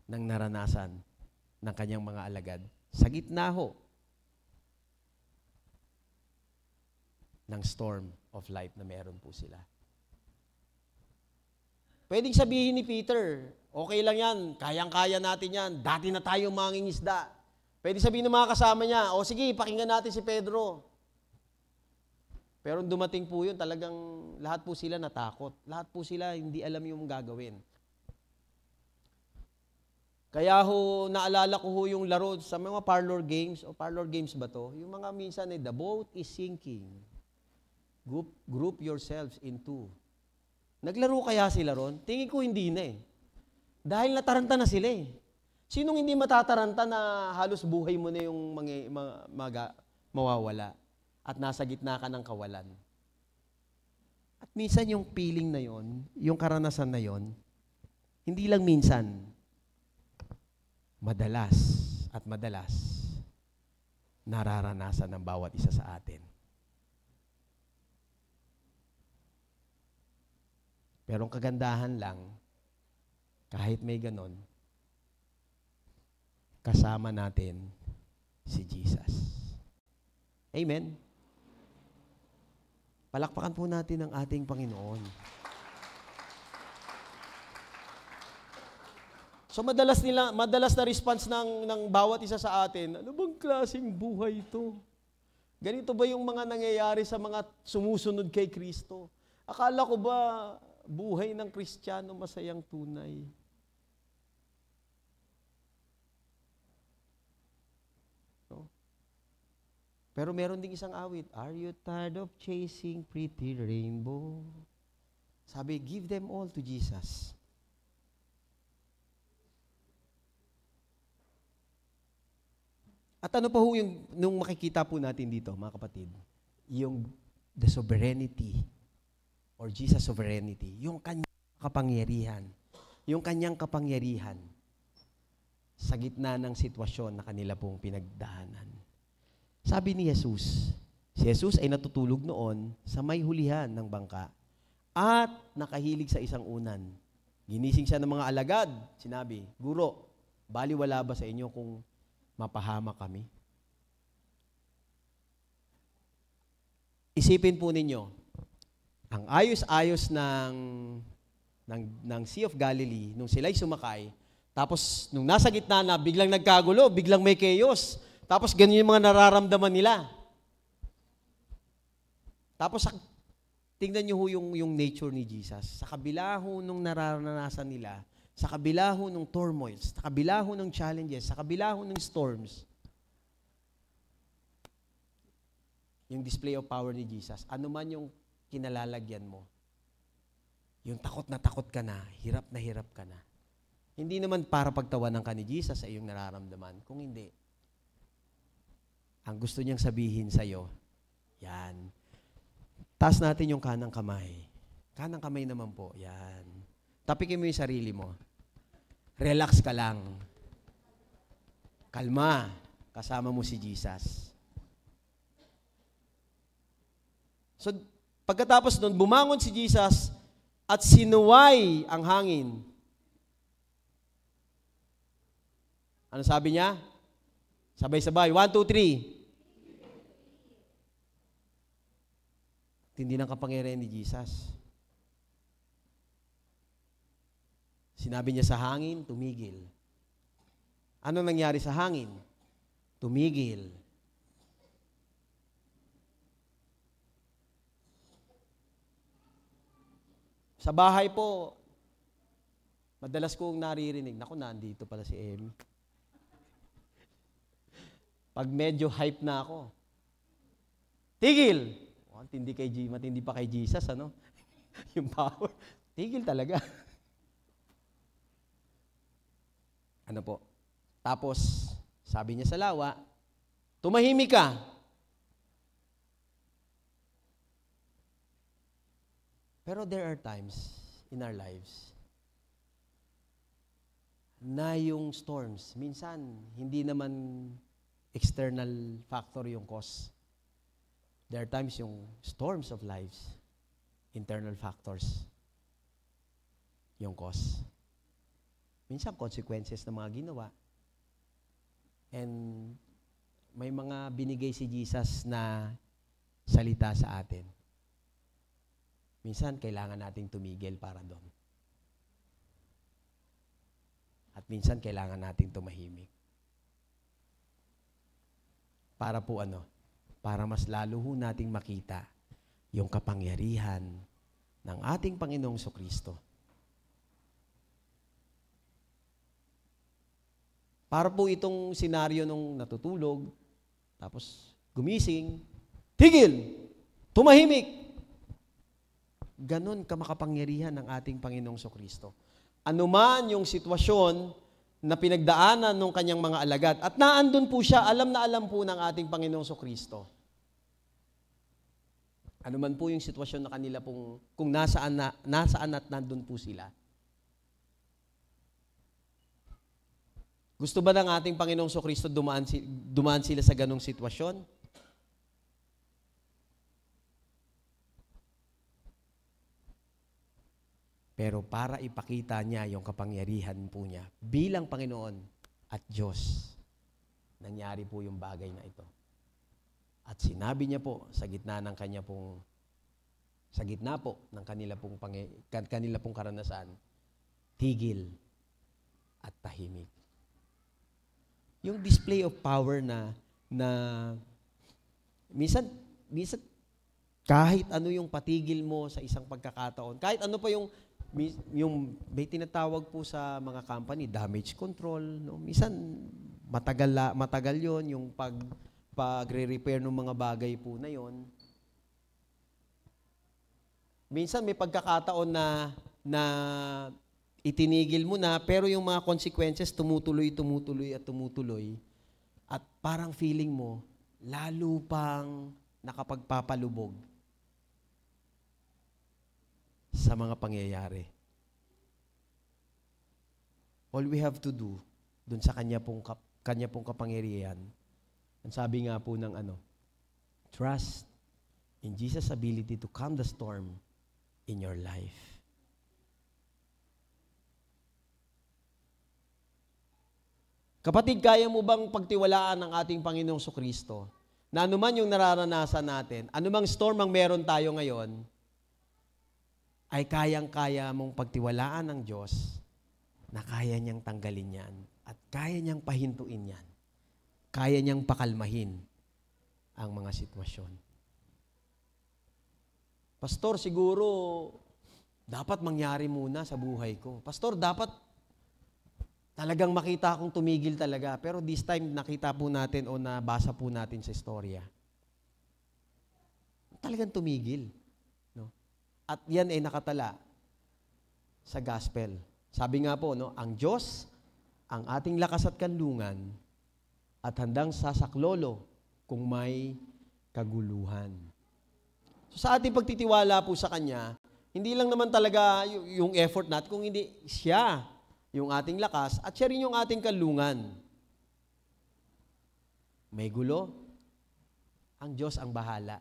ng naranasan ng kanyang mga alagad sa gitna ho ng storm of life na meron po sila. Pwedeng sabihin ni Peter, okay lang yan, kayang-kaya natin yan, dati na tayong mangingisda. Pwede sabihin ng mga kasama niya, o sige, pakinggan natin si Pedro. Pero dumating po yun, talagang lahat po sila natakot. Lahat po sila hindi alam yung gagawin. Kaya ho, naalala ko ho yung laro sa mga parlor games, o parlor games ba to? Yung mga minsan the boat is sinking. Group yourselves in two. Naglaro kaya sila ron? Tingin ko hindi na eh. Dahil nataranta na sila eh. Sinong hindi matataranta na halos buhay mo na yung mawawala at nasa gitna ka ng kawalan? At minsan yung feeling na yon, yung karanasan na yon, hindi lang minsan, madalas at madalas, nararanasan ng bawat isa sa atin. Pero ang kagandahan lang, kahit may ganon, kasama natin si Jesus. Amen? Palakpakan po natin ang ating Panginoon. So madalas na response ng bawat isa sa atin, ano bang klaseng buhay ito? Ganito ba yung mga nangyayari sa mga sumusunod kay Kristo? Akala ko ba buhay ng Kristiyano masayang tunay. No? Pero meron ding isang awit, are you tired of chasing pretty rainbow? Sabi, give them all to Jesus. At ano pa ho yung nung makikita po natin dito, mga kapatid? Yung the sovereignty or Jesus sovereignty, yung kanyang kapangyarihan. Yung kanyang kapangyarihan sa gitna ng sitwasyon na kanila pong pinagdaanan. Sabi ni Jesus, si Jesus ay natutulog noon sa may hulihan ng bangka at nakahilig sa isang unan. Ginising siya ng mga alagad. Sinabi, Guro, baliwala ba sa inyo kung mapahama kami? Isipin po ninyo, ang ayos-ayos ng Sea of Galilee, nung sila'y sumakay, tapos nung nasa gitna na, biglang nagkagulo, biglang may chaos, tapos ganyan yung mga nararamdaman nila. Tapos tingnan nyo ho yung nature ni Jesus. Sa kabila ho nung nararanasan nila, sa kabila ho ng turmoils, sa kabila ho ng challenges, sa kabila ho ng storms, yung display of power ni Jesus, ano man yung kinalalagyan mo, yung takot ka na hirap ka na. Hindi naman para pagtawanan ka ni Jesus sa iyong nararamdaman. Kung hindi, ang gusto niyang sabihin sa'yo, yan. Taas natin yung kanang kamay. Kanang kamay naman po, yan. Tapikin mo yung sarili mo. Relax ka lang. Kalma. Kasama mo si Jesus. So, pagkatapos nun, bumangon si Jesus at sinuway ang hangin. Ano sabi niya? Sabay-sabay. 1, 2, 3. Tindi ng kapangyarihan ni Jesus. Sinabi niya sa hangin, tumigil. Ano nangyari sa hangin? Tumigil. Sa bahay po, madalas kong naririnig, naku, nandito pala si Emmy. Pag medyo hype na ako, tigil! Oh, matindi pa kay Jesus, ano? Yung power. Tigil talaga. Ano po? Tapos, sabi niya sa lawa, tumahimik ka. Pero there are times in our lives na yung storms, minsan, hindi naman external factor yung cause. There are times yung storms of lives, internal factors, yung cause. Minsan, consequences ng mga ginawa. And may mga binigay si Jesus na salita sa atin. Minsan, kailangan nating tumigil para doon. At minsan, kailangan nating tumahimik. Para po ano? Para mas lalo ho nating makita yung kapangyarihan ng ating Panginoong Kristo. Para po itong senaryo nung natutulog, tapos gumising, tigil! Tumahimik! Ganon kamakapangyarihan ng ating Panginoong Kristo. Ano man yung sitwasyon na pinagdaanan ng kanyang mga alagad, at naandun po siya, alam na alam po ng ating Panginoong Kristo. Ano man po yung sitwasyon na kanila pong, kung nasaan at nandun po sila. Gusto ba ng ating Panginoong Kristo dumaan sila sa ganong sitwasyon? Pero para ipakita niya yung kapangyarihan po niya bilang Panginoon at Diyos, nangyari po yung bagay na ito. At sinabi niya po sa gitna ng kanya pong, sa gitna po ng kanila pong karanasan, tigil at tahimik. Yung display of power na minsan Kahit ano yung patigil mo sa isang pagkakataon, kahit ano pa yung may tinatawag po sa mga company, damage control, no? Minsan matagal yon yung pagre-repair ng mga bagay po na yon. Minsan may pagkakataon na itinigil mo na, pero yung mga consequences tumutuloy at parang feeling mo lalo pang nakapagpapalubog sa mga pangyayari. All we have to do dun sa kanya pong kapangyarihan, ang sabi nga po ng trust in Jesus' ability to calm the storm in your life. Kapatid, kaya mo bang pagtiwalaan ng ating Panginoong Kristo na anuman yung nararanasan natin, anumang storm ang meron tayo ngayon, ay kayang-kaya mong pagtiwalaan ng Diyos na kaya niyang tanggalin yan at kaya niyang pahintuin yan. Kaya niyang pakalmahin ang mga sitwasyon. Pastor, siguro dapat mangyari muna sa buhay ko. Pastor, dapat talagang makita akong tumigil talaga. Pero this time, nakita po natin o nabasa po natin sa istorya. Talagang tumigil. No? At yan ay nakatala sa gospel. Sabi nga po, no, ang Diyos, ang ating lakas at kanlungan, at handang sasaklolo kung may kaguluhan. So sa ating pagtitiwala po sa Kanya, hindi lang naman talaga yung effort natin, kung hindi siya yung ating lakas at siya rin yung ating kanlungan. May gulo, ang Diyos ang bahala.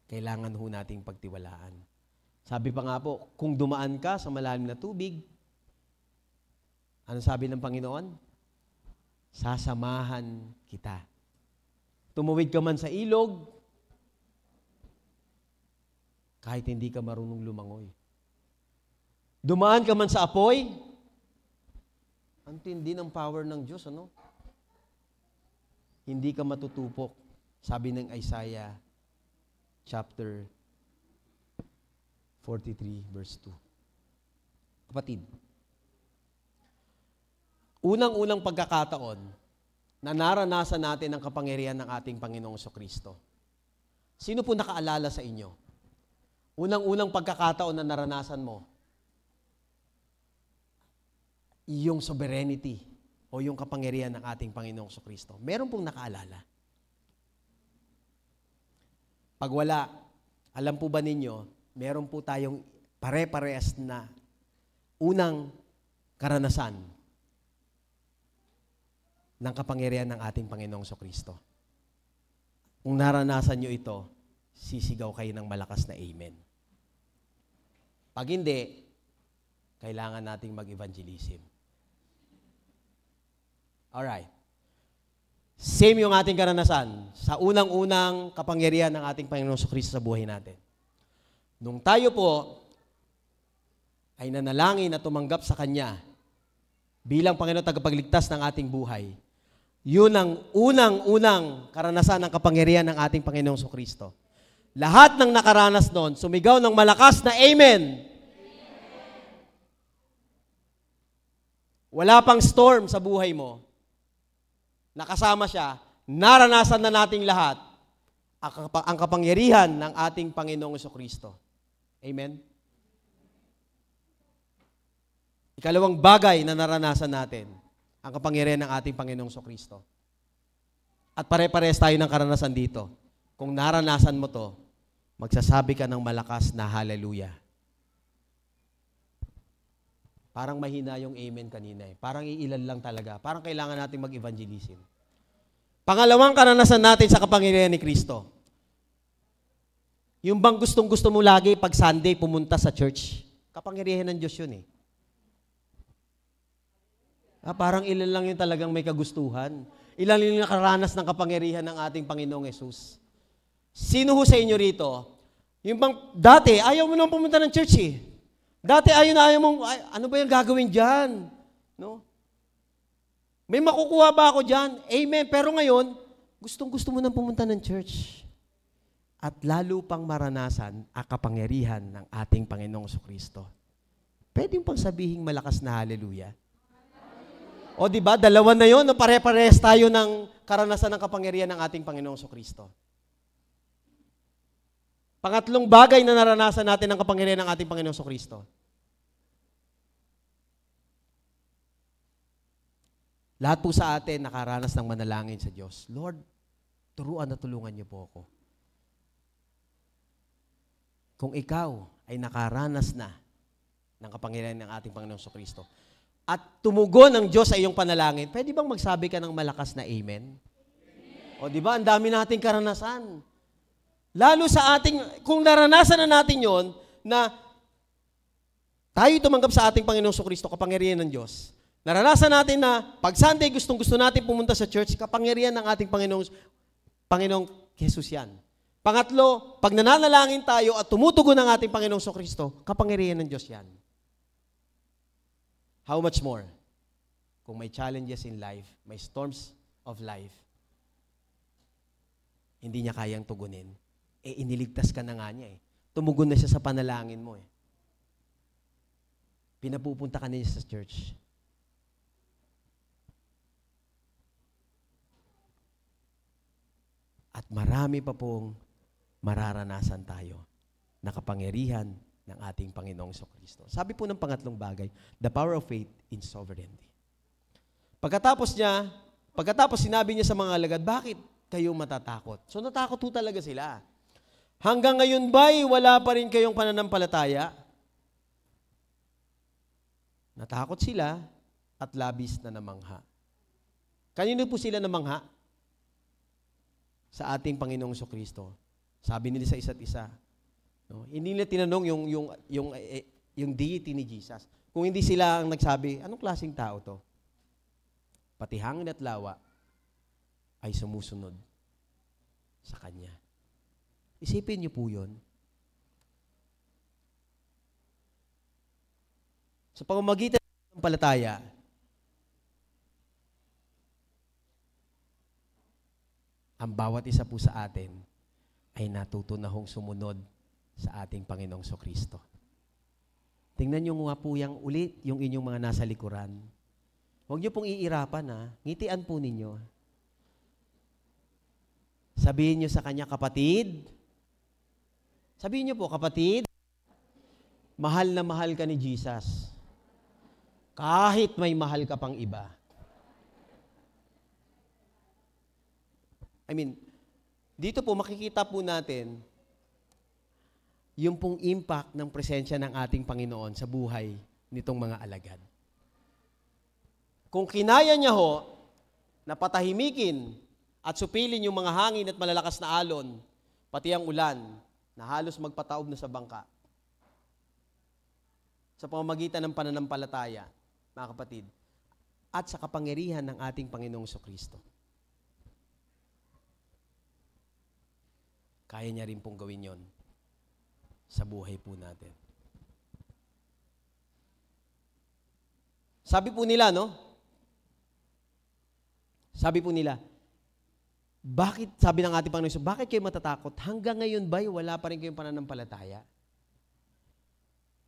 Kailangan ho nating pagtiwalaan. Sabi pa nga po, kung dumaan ka sa malalim na tubig, ano sabi ng Panginoon? Sasamahan kita. Tumuwid ka man sa ilog, kahit hindi ka marunong lumangoy. Dumaan ka man sa apoy, ang tindi ng power ng Diyos, ano? Hindi ka matutupok. Sabi ng Isaiah chapter 43 verse 2. Kapatid, unang-unang pagkakataon na naranasan natin ang kapangyarihan ng ating Panginoong Kristo. Sino po nakaalala sa inyo? Unang-unang pagkakataon na naranasan mo, yung sovereignty o yung kapangyarihan ng ating Panginoong Kristo. Meron pong nakaalala. Pag wala, alam po ba ninyo, meron po tayong pare-parehas na unang karanasan ng kapangyarihan ng ating Panginoong Kristo. Kung naranasan nyo ito, sisigaw kayo ng malakas na amen. Pag hindi, kailangan nating mag-evangelism. Alright. Same yung ating karanasan sa unang-unang kapangyarihan ng ating Panginoong Kristo sa buhay natin. Nung tayo po ay nanalangin at tumanggap sa Kanya bilang Panginoon tagapagligtas ng ating buhay, yun ang unang-unang karanasan ng kapangyarihan ng ating Panginoong Kristo. Lahat ng nakaranas noon, sumigaw ng malakas na amen. Wala pang storm sa buhay mo. Nakasama siya, naranasan na nating lahat ang kapangyarihan ng ating Panginoong Kristo. Amen? Ikalawang bagay na naranasan natin, ang kapangyarihan ng ating Panginoong Kristo. At pare-pares tayo ng karanasan dito. Kung naranasan mo to, magsasabi ka ng malakas na hallelujah. Parang mahina yung amen kanina eh. Parang iilan lang talaga. Parang kailangan natin mag-evangelism. Pangalawang karanasan natin sa kapangyarihan ni Kristo. Yung bang gustong-gusto mo lagi pag Sunday pumunta sa church, kapangyarihan ng Diyos yun eh. Parang ilan lang yung talagang may kagustuhan. Ilan yung nakaranas ng kapangyarihan ng ating Panginoong Yesus. Sino ho sa inyo rito? Yung bang dati, ayaw mo nang pumunta ng church eh. Dati ayaw mong, ano ba yung gagawin dyan? No? May makukuha ba ako dyan? Amen. Pero ngayon, gustong-gusto mo nang pumunta ng church. at lalo pang maranasan ang kapangyarihan ng ating Panginoong Kristo. Pwede yung pang sabihing malakas na hallelujah? O di ba, dalawa na yun, no? Pare-pares tayo ng karanasan ng kapangyarihan ng ating Panginoong Kristo. Pangatlong bagay na naranasan natin ng kapangyarihan ng ating Panginoong Kristo. Lahat po sa atin nakaranas ng manalangin sa Diyos. Lord, turuan na tulungan niyo po ako. Kung ikaw ay nakaranas na ng kapangyarihan ng ating Panginoong Kristo at tumugon ang Diyos sa iyong panalangin, pwede bang magsabi ka ng malakas na amen? O di ba, ang dami nating karanasan. Lalo sa ating, kung naranasan na natin yon na tayo tumanggap sa ating Panginoong Kristo, kapangyarihan ng Diyos. Naranasan natin na pag Sunday gusto natin pumunta sa church, kapangyarihan ng ating Panginoong Jesus yan. Pangatlo, pag nananalangin tayo at tumutugon ang ating Panginoong Kristo, kapangyarihan ng Diyos yan. How much more? Kung may challenges in life, may storms of life, hindi niya kayang tugunin. Iniligtas ka na nga niya eh. Tumugon na siya sa panalangin mo eh. Pinapupunta ka na niya sa church. At marami pa pong mararanasan tayo na kapangyarihan ng ating Panginoong Kristo. Sabi po ng pangatlong bagay, the power of faith in sovereignty. Pagkatapos sinabi niya sa mga alagad, bakit kayo matatakot? So natakot po talaga sila. Hanggang ngayon ba'y wala pa rin kayong pananampalataya? Natakot sila at labis na namangha. Kanino po sila namangha? Sa ating Panginoong Kristo. Sabi nila sa isa't isa. No? Hindi nila tinanong yung deity ni Jesus. Kung hindi sila ang nagsabi, anong klaseng tao to? Pati hangin at lawa ay sumusunod sa Kanya. Isipin niyo po yun. Sa pamamagitan ng palataya, ang bawat isa po sa atin ay natuto na hong sumunod sa ating Panginoong Kristo. Tingnan niyo nga po yung ulit, yung inyong mga nasa likuran. Huwag niyo pong iirapan ha. Ngitian po ninyo. Sabihin niyo sa kanya, kapatid. Sabihin niyo po, kapatid, mahal na mahal ka ni Jesus. Kahit may mahal ka pang iba. Dito po makikita po natin yung pong impact ng presensya ng ating Panginoon sa buhay nitong mga alagad. Kung kinaya niya ho na patahimikin at supilin yung mga hangin at malalakas na alon, pati ang ulan, na halos magpataob na sa bangka, sa pamamagitan ng pananampalataya, mga kapatid, at sa kapangyarihan ng ating Panginoong Kristo. Kaya niya rin pong gawin yon sa buhay po natin. Sabi po nila, no? Sabi po nila, sabi ng ating Panginoon, bakit kayo matatakot? Hanggang ngayon ba'y wala pa rin kayong pananampalataya?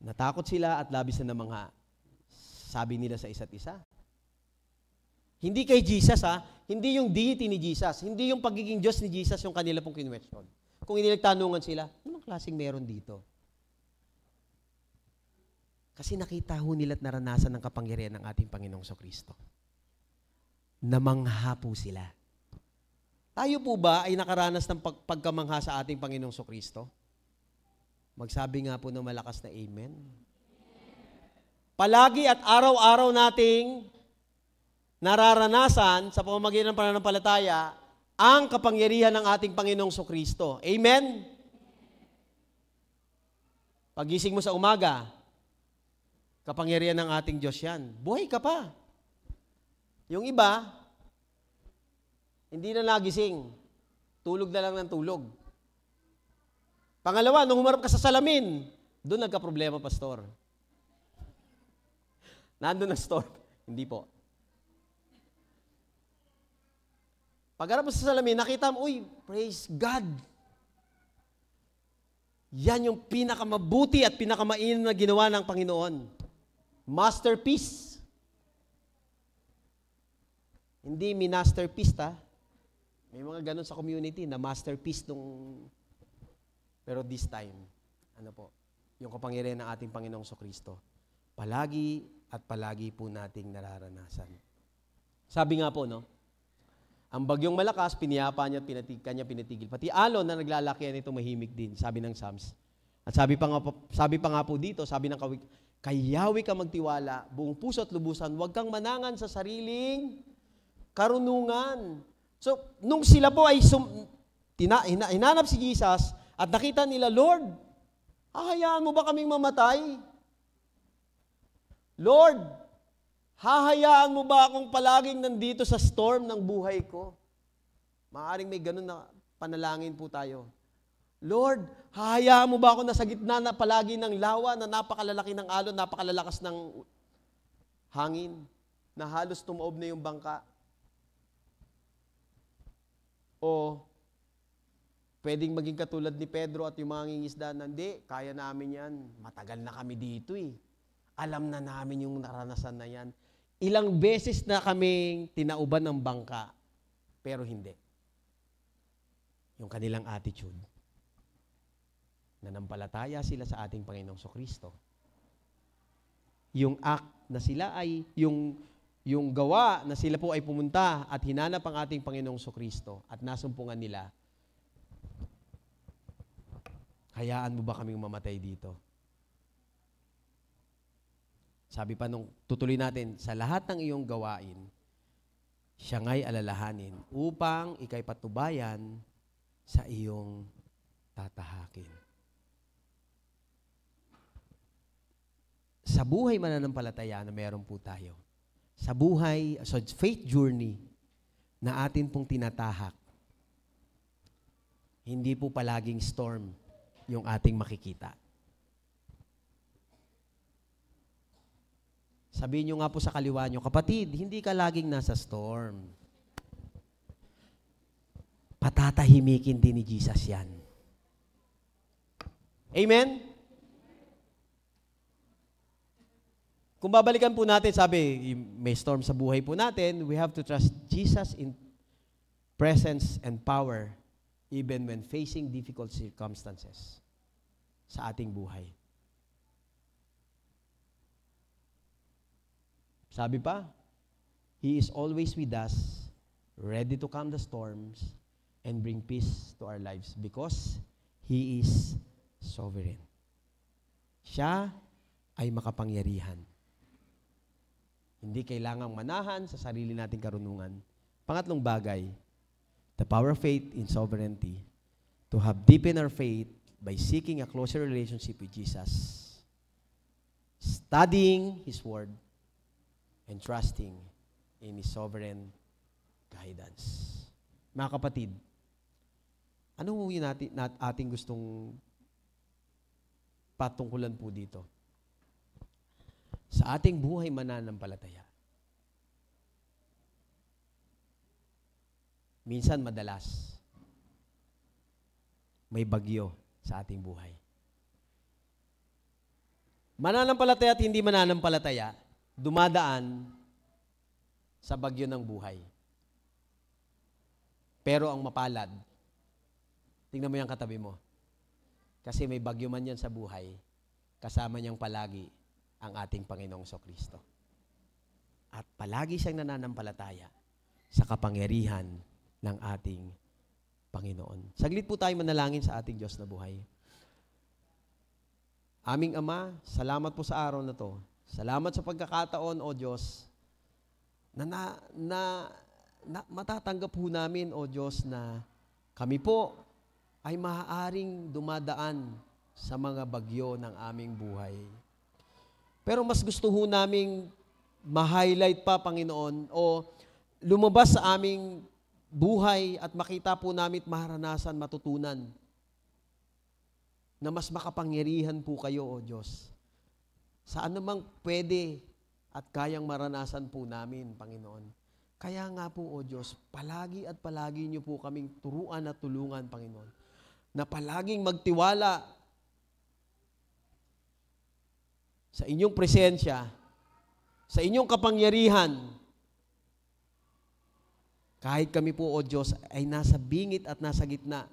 Natakot sila at labis na namangha. Sabi nila sa isa't isa. Hindi kay Jesus ha, hindi yung deity ni Jesus, hindi yung pagiging Diyos ni Jesus yung kanila pong kinwestiyon. Kung hindi nagtanungan sila, anong klaseng meron dito? Kasi nakita ho nila at naranasan ng kapangyarihan ng ating Panginoong Kristo. Namangha po sila. Tayo po ba ay nakaranas ng pagkamangha sa ating Panginoong Kristo? Magsabi nga po ng malakas na amen. Palagi at araw-araw nating nararanasan sa pamamagitan ng pananampalataya ang kapangyarihan ng ating Panginoong Kristo. Amen? Pagising mo sa umaga, kapangyarihan ng ating Diyos yan. Buhay ka pa. Yung iba, hindi na nagising. Tulog na lang ng tulog. Pangalawa, nung humarap ka sa salamin, doon nagka-problema, pastor. Nandun ang storm. Hindi po. Pagharap mo sa salamin, nakita mo, uy, praise God. Yan yung pinakamabuti at pinakamainam na ginawa ng Panginoon. Masterpiece. Hindi masterpiece, ha? May mga ganun sa community na masterpiece nung... Pero this time, ano po, yung kapangyarihan ng ating Panginoong Kristo, palagi at palagi po nating nararanasan. Sabi nga po, no? Ang bagyong malakas, piniyapa niya at kanya pinitigil. Pati alon na naglalakihan ito mahimik din, sabi ng Psalms. At sabi pa nga po dito, sabi ng kawik, kayawi ka magtiwala, buong puso at lubusan, huwag kang manangan sa sariling karunungan. So, nung sila po ay hinanap si Jesus at nakita nila, Lord, hahayaan mo ba kaming mamatay? Lord, hahayaan mo ba akong palaging nandito sa storm ng buhay ko? Maaaring may ganun na panalangin po tayo. Lord, hahayaan mo ba ako nasa gitna na palagi ng lawa, na napakalalaki ng alon, napakalalakas ng hangin, na halos tumaob na yung bangka? O pwedeng maging katulad ni Pedro at yung mga ngingisda na, hindi, kaya namin yan. Matagal na kami dito eh. Alam na namin yung naranasan na yan. Ilang beses na kaming tinauban ng bangka, pero hindi. Yung kanilang attitude. Nanampalataya sila sa ating Panginoong Kristo. Yung act na sila ay, yung gawa na sila po ay pumunta at hinanap ang ating Panginoong Kristo at nasumpungan nila, hayaan mo ba kaming mamatay dito? Sabi pa nung tutuloy natin, sa lahat ng iyong gawain, siya nga'y alalahanin upang ika'y patubayan sa iyong tatahakin. Sa buhay mananampalataya na meron po tayo, sa buhay, so faith journey na atin pong tinatahak, hindi po palaging storm yung ating makikita. Sabihin nyo nga po sa kaliwa nyo, kapatid, hindi ka laging nasa storm. Patatahimikin din ni Jesus yan. Amen? Kung babalikan po natin, sabi, may storm sa buhay po natin, we have to trust Jesus in presence and power even when facing difficult circumstances sa ating buhay. Sabi pa, He is always with us, ready to calm the storms and bring peace to our lives because He is sovereign. Siya ay makapangyarihan. Hindi kailangang manahan sa sarili nating karunungan. Pangatlong bagay, the power of faith in sovereignty, to have deepened our faith by seeking a closer relationship with Jesus, studying His Word, and trusting in His sovereign guidance. Mga kapatid, ano po yung ating gustong patungkulan po dito? Sa ating buhay mananampalataya, minsan madalas, may bagyo sa ating buhay. Mananampalataya at hindi mananampalataya, dumadaan sa bagyo ng buhay. Pero ang mapalad, tingnan mo yung katabi mo. Kasi may bagyo man yan sa buhay, kasama niyang palagi ang ating Panginoong Kristo. At palagi siyang nananampalataya sa kapangyarihan ng ating Panginoon. Saglit po tayo manalangin sa ating Diyos na buhay. Aming Ama, salamat po sa araw na to. Salamat sa pagkakataon, O Diyos, na matatanggap po namin, O Diyos, na kami po ay maaaring dumadaan sa mga bagyo ng aming buhay. Pero mas gusto ho naming ma-highlight pa, Panginoon, o lumabas sa aming buhay at makita po namin at maranasan, matutunan na mas makapangyarihan po kayo, O Diyos. Sa anumang pwede at kayang maranasan po namin, Panginoon. Kaya nga po, O Diyos, palagi at palagi niyo po kaming turuan at tulungan, Panginoon, na palaging magtiwala sa inyong presensya, sa inyong kapangyarihan, kahit kami po, O Diyos, ay nasa bingit at nasa gitna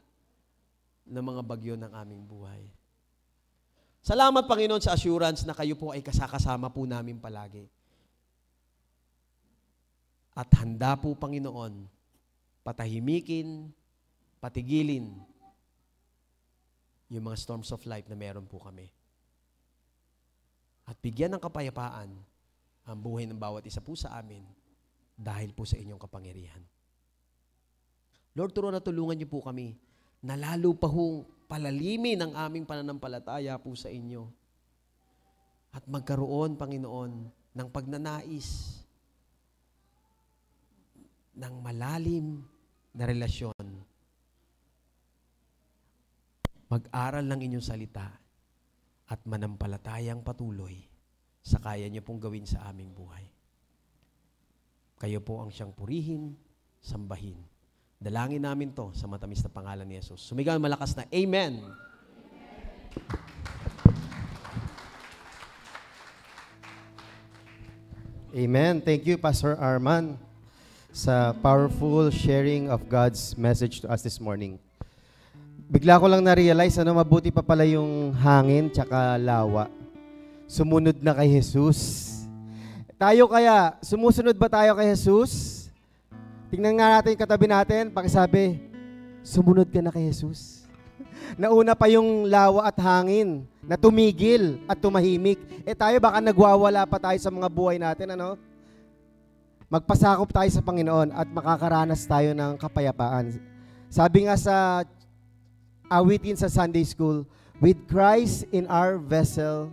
ng mga bagyo ng aming buhay. Salamat, Panginoon, sa assurance na kayo po ay kasakasama po namin palagi. At handa po, Panginoon, patahimikin, patigilin yung mga storms of life na meron po kami. At bigyan ng kapayapaan ang buhay ng bawat isa po sa amin dahil po sa inyong kapangyarihan. Lord, turuan na tulungan niyo po kami na lalo pa hong palalimin ang aming pananampalataya po sa inyo. At magkaroon, Panginoon, ng pagnanais ng malalim na relasyon. Mag-aral ng inyong salita at manampalatayang patuloy sa kaya niyo pong gawin sa aming buhay. Kayo po ang siyang purihin, sambahin. Dalangin namin to sa matamis na pangalan ni Jesus. Sumigaw ang malakas na Amen. Amen. Thank you, Pastor Arman, sa powerful sharing of God's message to us this morning. Bigla ko lang na-realize, mabuti pa pala yung hangin tsaka lawa. Sumunod na kay Jesus. Tayo kaya, sumusunod ba tayo kay Jesus? Tingnan nga natin yung katabi natin, pakisabi, sumunod ka na kay Jesus. Nauna pa yung lawa at hangin na tumigil at tumahimik. Tayo baka nagwawala pa tayo sa mga buhay natin, ano? Magpasakop tayo sa Panginoon at makakaranas tayo ng kapayapaan. Sabi nga sa awitin sa Sunday School, with Christ in our vessel,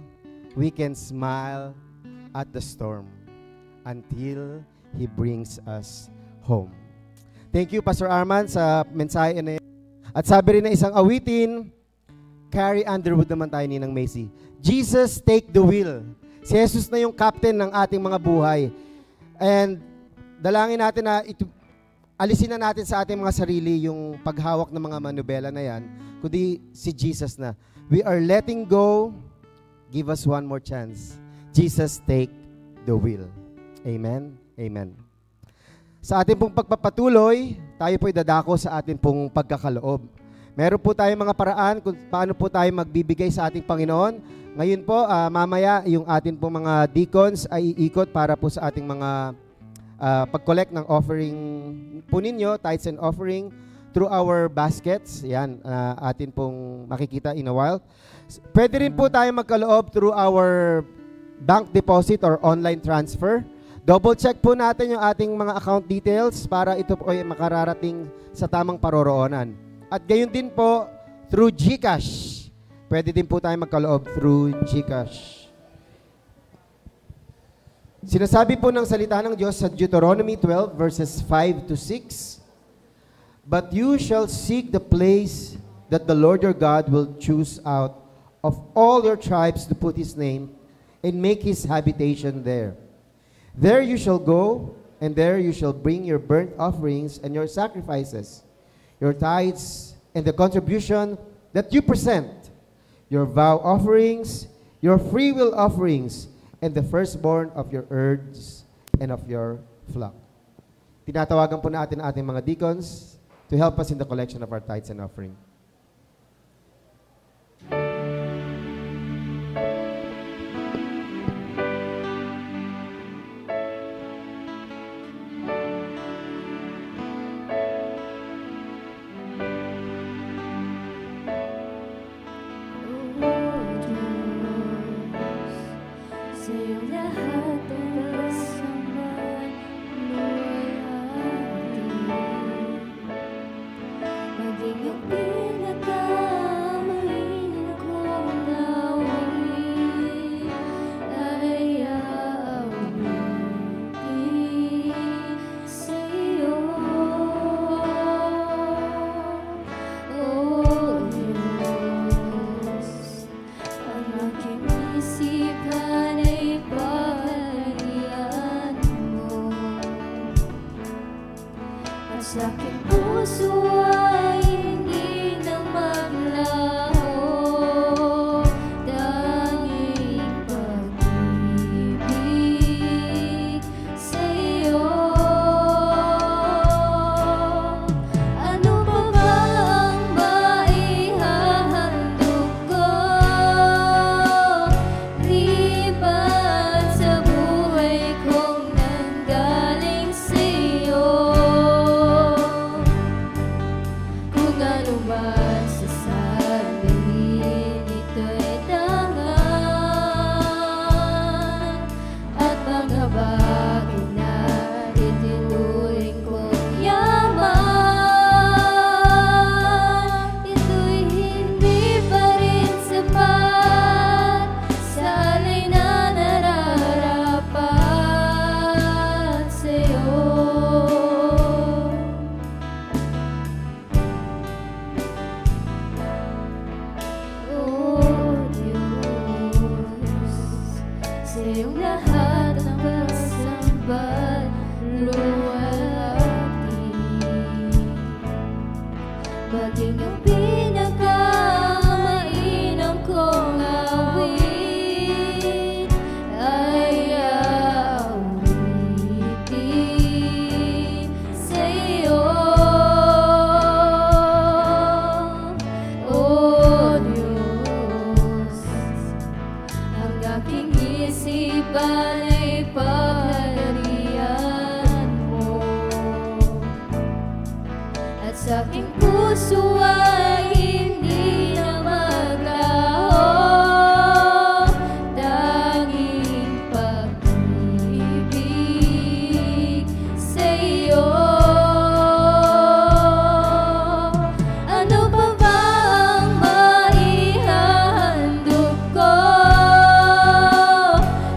we can smile at the storm until He brings us home. Thank you, Pastor Arman, sa mensahe na yan. At sabi rin na isang awitin, Carrie Underwood naman tayo ni ng Macy. Jesus, take the wheel. Si Jesus na yung captain ng ating mga buhay. And dalangin natin na alisin na natin sa ating mga sarili yung paghawak ng mga manubela na yan, kundi si Jesus na. We are letting go. Give us one more chance. Jesus, take the wheel. Amen? Amen. Sa ating pong pagpapatuloy, tayo po'y dadako sa ating pong pagkakaloob. Meron po tayong mga paraan kung paano po tayo magbibigay sa ating Panginoon. Ngayon po, mamaya, yung ating pong mga deacons ay iikot para po sa ating mga pag-collect ng offering po ninyo, tithes and offering, through our baskets. Yan, atin pong makikita in a while. Pwede rin po tayo magkaloob through our bank deposit or online transfer. Double check po natin yung ating mga account details para ito po ay makararating sa tamang paroroonan. At gayon din po, through GCash. Pwede din po tayo magkaloob through GCash. Sinasabi po ng salita ng Diyos sa Deuteronomy 12 verses 5 to 6, but you shall seek the place that the Lord your God will choose out of all your tribes to put His name and make His habitation there. There you shall go, and there you shall bring your burnt offerings and your sacrifices, your tithes, and the contribution that you present, your vow offerings, your freewill offerings, and the firstborn of your herds and of your flock. Tinatawagan po natin ating mga deacons to help us in the collection of our tithes and offering. bagay na itinuring kong yaman, ito'y hindi pa rin sapat sa alay na nararapat sa'yo. Oh Diyos, sa iyong lahat ng kasamba't luwalhati, maging ang pinakamainam kong awit ay awitin sa iyo. Oh Diyos, ang aking isipan ay pagharian mo, at sa aking puso ay hindi na maglaho tanging pag-ibig sa iyo. Ano pa ba ang maihahandog ko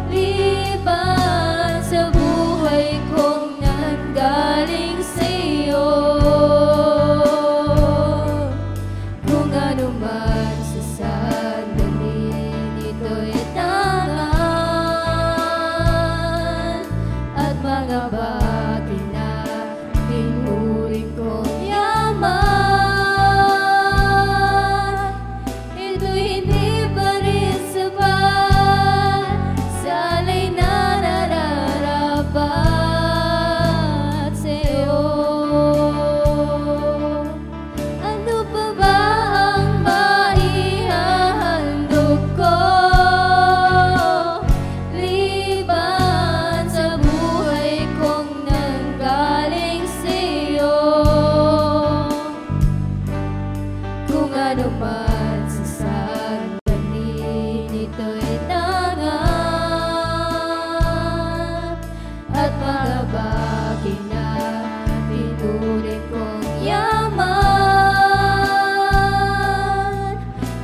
liban sa buhay kong nanggaling sa iyo? Kung ano man sa sandaling ito'y tangan, at mga bagay na tinuring kong yaman, ito'y hindi pa rin sapat sa alay na nararapat sa'yo. Ano pa ba ang maihahandog ko liban sa buhay kong nanggaling sa'yo? Kung ano man sa sandaling ito'y tangan, at mga bagay na tinuring kong yaman,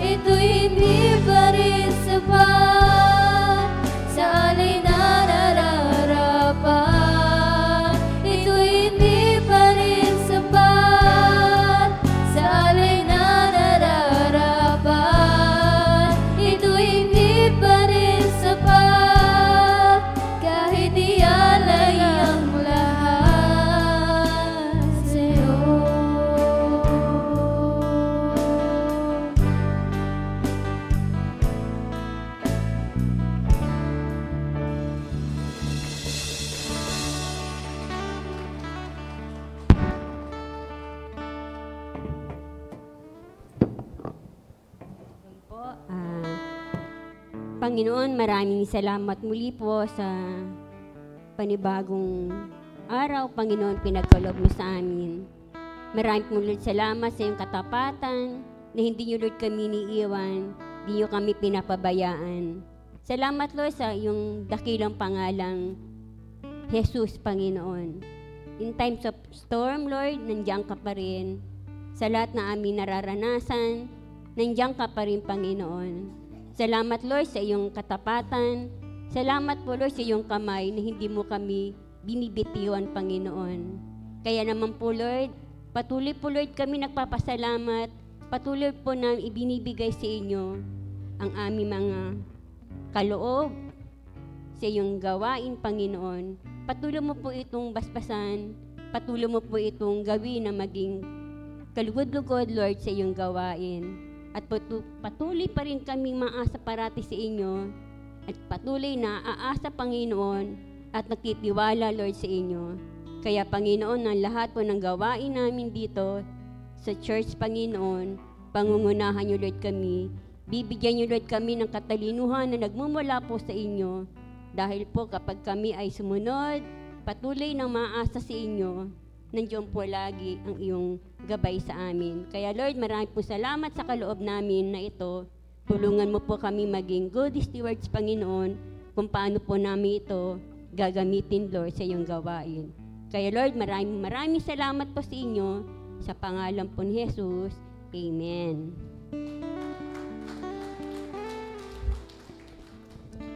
ito'y hindi pa rin sapat sa alay na nararapat. Ito'y hindi pa rin sapat sa alay na nararapat. Ito'y hindi pa rin sapat kahit ialay ang lahat sa'yo. Po, Panginoon, maraming salamat muli po sa panibagong araw, Panginoon, pinagkaloob mo sa amin. Maraming po, Lord, salamat sa iyong katapatan na hindi niyo, Lord, kami iniiwan, hindi niyo kami pinapabayaan. Salamat, Lord, sa iyong dakilang pangalang Jesus, Panginoon. In times of storm, Lord, nandiyan ka pa rin. Sa lahat na aming nararanasan, nandiyan ka pa rin, Panginoon. Salamat, Lord, sa iyong katapatan. Salamat po, Lord, sa iyong kamay na hindi mo kami binibitiwan, Panginoon. Kaya naman po, Lord, patuloy po, Lord, kami nagpapasalamat. Patuloy po na ibinibigay sa inyo ang aming mga kaloob sa iyong gawain, Panginoon. Patuloy mo po itong basbasan. Patuloy mo po itong gawin na maging kalugod-lugod, Lord, sa iyong gawain. At patuloy pa rin kaming maasa parati sa inyo. At patuloy na aasa, Panginoon, at nakitiwala, Lord, sa inyo. Kaya, Panginoon, ang lahat po ng gawain namin dito sa church, Panginoon, pangungunahan niyo, Lord, kami. Bibigyan niyo, Lord, kami ng katalinuhan na nagmumula po sa inyo. Dahil po kapag kami ay sumunod, patuloy na maasa sa inyo, nandiyon po lagi ang iyong gabay sa amin. Kaya Lord, maraming po salamat sa kaloob namin na ito. Tulungan mo po kami maging good stewards, Panginoon, kung paano po namin ito gagamitin, Lord, sa iyong gawain. Kaya, Lord, maraming salamat po sa inyo. Sa pangalan po ni Jesus. Amen.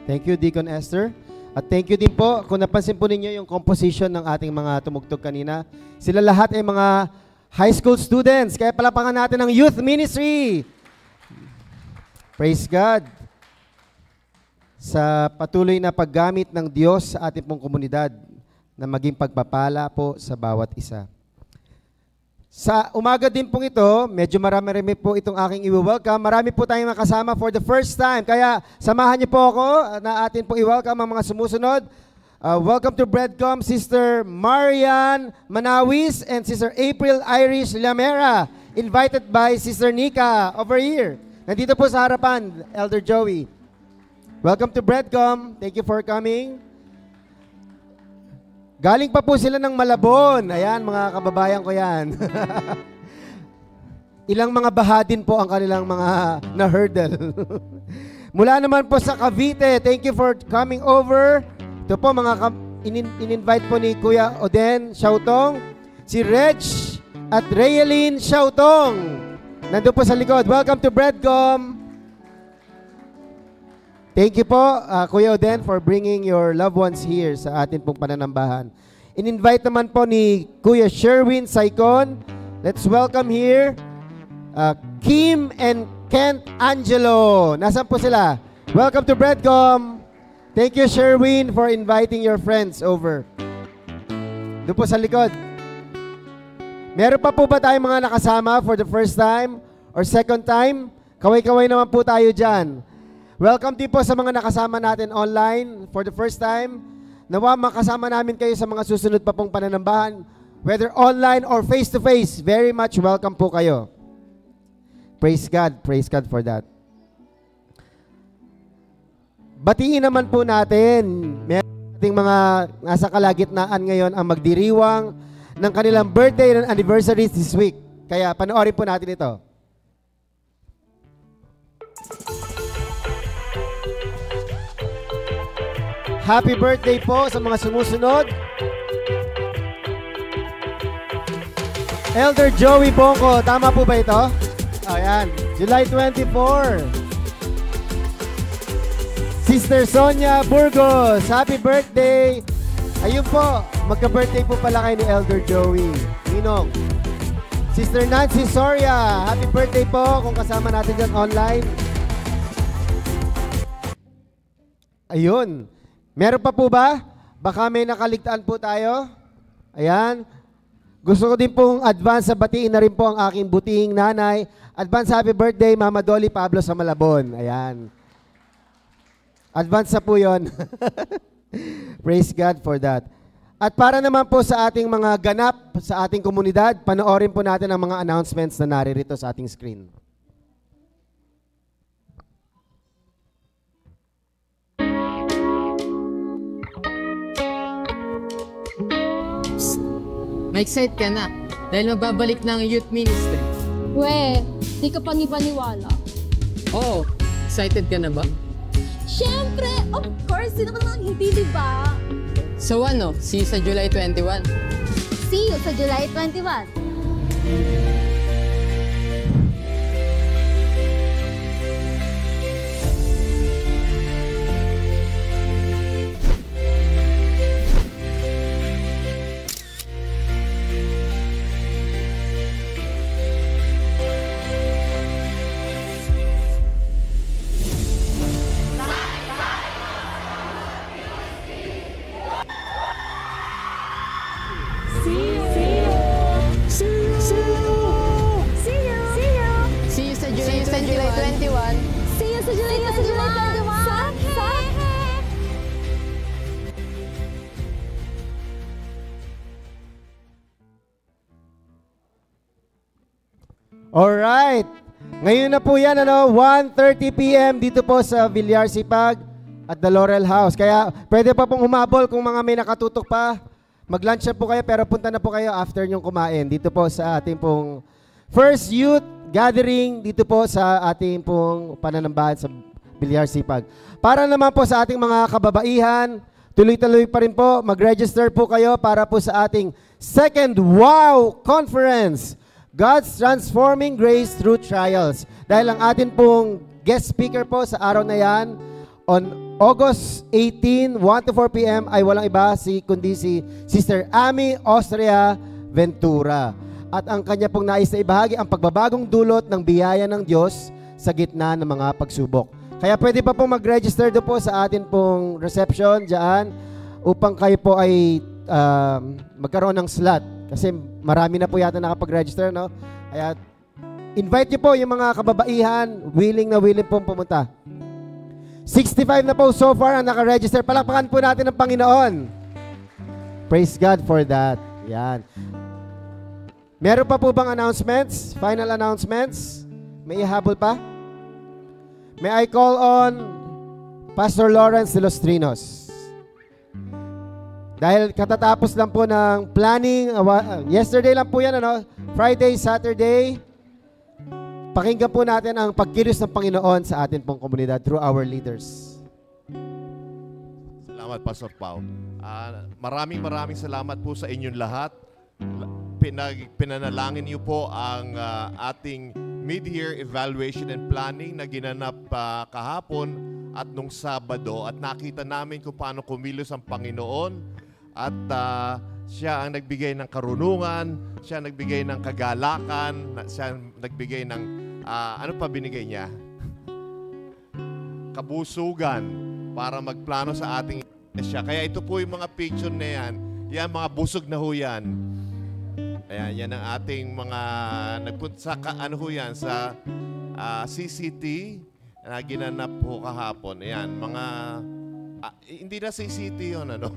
Thank you, Deacon Esther. At thank you din po, kung napansin po ninyo yung composition ng ating mga tumugtog kanina. Sila lahat ay mga high school students. Kaya palapakan natin ang youth ministry. Praise God. Sa patuloy na paggamit ng Diyos sa ating pong komunidad na maging pagpapala po sa bawat isa. Sa umaga din pong ito, medyo marami po itong aking i-welcome. Marami po tayong makasama for the first time. Kaya samahan niyo po ako na atin pong i-welcome ang mga sumusunod. Welcome to Breadcom, Sister Marian Manawis and Sister April Irish Lamera. Invited by Sister Nika over here. Nandito po sa harapan, Elder Joey. Welcome to Breadcom. Thank you for coming. Galing pa po sila ng Malabon. Ayan, mga kababayan ko yan. Ilang mga baha din po ang kanilang mga na-hurdle. Mula naman po sa Cavite, thank you for coming over. Ito po, mga in-invite po ni Kuya Oden Shautong, si Reg at Rayeline Shautong. Nandun po sa likod. Welcome to Breadcom. Thank you po, Kuya Oden, for bringing your loved ones here sa atin pong pananambahan. In-invite naman po ni Kuya Sherwin Saicon. Let's welcome here Kim and Kent Angelo. Nasaan po sila? Welcome to Breadcom. Thank you, Sherwin, for inviting your friends over. Doon po sa likod. Meron pa po ba tayong mga nakasama for the first time or second time? Kaway-kaway naman po tayo dyan. Welcome din po sa mga nakasama natin online for the first time. Nawa makasama namin kayo sa mga susunod pa pong pananambahan, whether online or face-to-face. Very much welcome po kayo. Praise God for that. Batiin naman po natin, meron ating mga nasa kalagitnaan ngayon ang magdiriwang ng kanilang birthday and anniversary this week. Kaya panoorin po natin ito. Happy birthday po sa mga sumusunod. Elder Joey Bongko, tama po ba ito? Ayan, July 24. Sister Sonia Burgos, happy birthday. Ayun po, magka-birthday po pala kayo ni Elder Joey. Ninong. Sister Nancy Soria, happy birthday po kung kasama natin dyan online. Ayun. Meron pa po ba? Baka may nakaligtaan po tayo. Ayan. Gusto ko din pong advance sa batiin na rin po ang aking butihing nanay. Advance happy birthday, Mama Dolly Pablo sa Malabon. Ayan. Advance na po yun. Praise God for that. At para naman po sa ating mga ganap sa ating komunidad, panoorin po natin ang mga announcements na naririto sa ating screen. Ma-excite ka na dahil magbabalik ng youth ministry. We, di ka panipaniwala. Oo, excited ka na ba? Siyempre, of course, sino ka naman hindi, di ba? So ano, see you sa July 21. See you sa July 21. Alright. Ngayon na po yan, 1:30 p.m. dito po sa Villar Sipag at the Laurel House. Kaya pwede pa pong humabol kung mga may nakatutok pa. Mag-lunch na po kayo pero punta na po kayo after nyong kumain. Dito po sa ating pong first youth gathering dito po sa ating pong pananambahan sa Villar Sipag. Para naman po sa ating mga kababaihan, tuloy-tuloy pa rin po. Mag-register po kayo para po sa ating second WOW Conference, God's Transforming Grace Through Trials. Dahil ang atin pong guest speaker po sa araw na yan, on August 18, 1 to 4 p.m. ay walang iba kundi si Sister Amy Austria Ventura. At ang kanya pong nais na ibahagi ang pagbabagong dulot ng biyaya ng Diyos sa gitna ng mga pagsubok. Kaya pwede pa pong mag-register do po sa atin pong reception dyan upang kayo po ay magkaroon ng slot. Kasi marami na po yata nakapag-register, no? Kaya invite niyo po yung mga kababaihan, willing na willing pong pumunta. 65 na po so far ang naka-register. Palakpakan po natin ang Panginoon. Praise God for that. Yan. Meron pa po bang announcements? Final announcements? May ihabol pa? May I call on Pastor Lawrence de los Trinos. Dahil katatapos lang po ng planning, yesterday lang po yan, ano? Friday, Saturday. Pakinggan po natin ang pagkilos ng Panginoon sa atin pong komunidad through our leaders. Salamat, Pastor Pao. Maraming salamat po sa inyong lahat. Pinanalangin niyo po ang ating mid-year evaluation and planning na ginanap kahapon at nung Sabado. At nakita namin kung paano kumilos ang Panginoon. At siya ang nagbigay ng karunungan, siya ang nagbigay ng kagalakan, siya ang nagbigay ng, ano pa binigay niya? Kabusugan para magplano sa ating iglesia. Kaya ito po yung mga picture na yan mga busog na ho yan. Ayan, yan ang ating mga nagpunta sa, sa CCT na ginanap po kahapon. Ayan, mga, hindi na CCT yun, ano?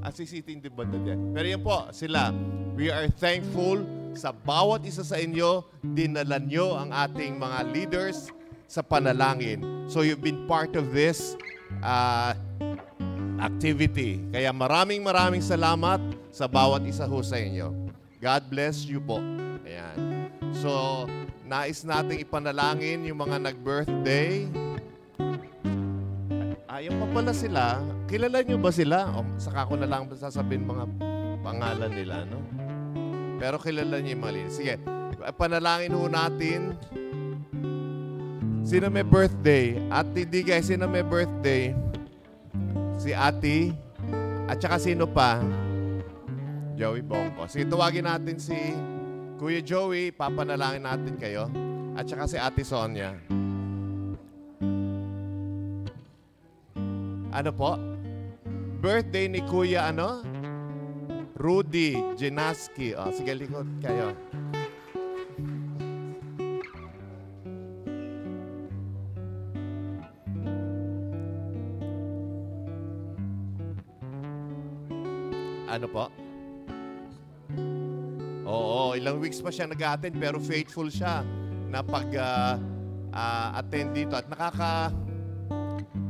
CCT hindi ba din? Pero yan po, sila. We are thankful sa bawat isa sa inyo. Dinala nyo ang ating mga leaders sa panalangin. So you've been part of this activity. Kaya maraming salamat sa bawat isa ho sa inyo. God bless you po. Ayan. So, nais nating ipanalangin yung mga nag-birthday. Ayun pa pala sila. Kilala nyo ba sila? O, saka ko na lang sasabihin mga pangalan nila, no? Pero kilala nyo yung mali. Sige, panalangin ho natin. Sino may birthday? Ate Digay, sino may birthday? Si Ate. At saka sino pa? Joey Bongko. Sige, tuwagin natin si Kuya Joey. Papanalangin natin kayo. At saka si Ate Sonia. Ano po? Birthday ni Kuya ano? Rudy Jinaski. O, sige, likod kayo. Ano po? Oo, ilang weeks pa siya nag-attend pero faithful siya na pag-attend dito. At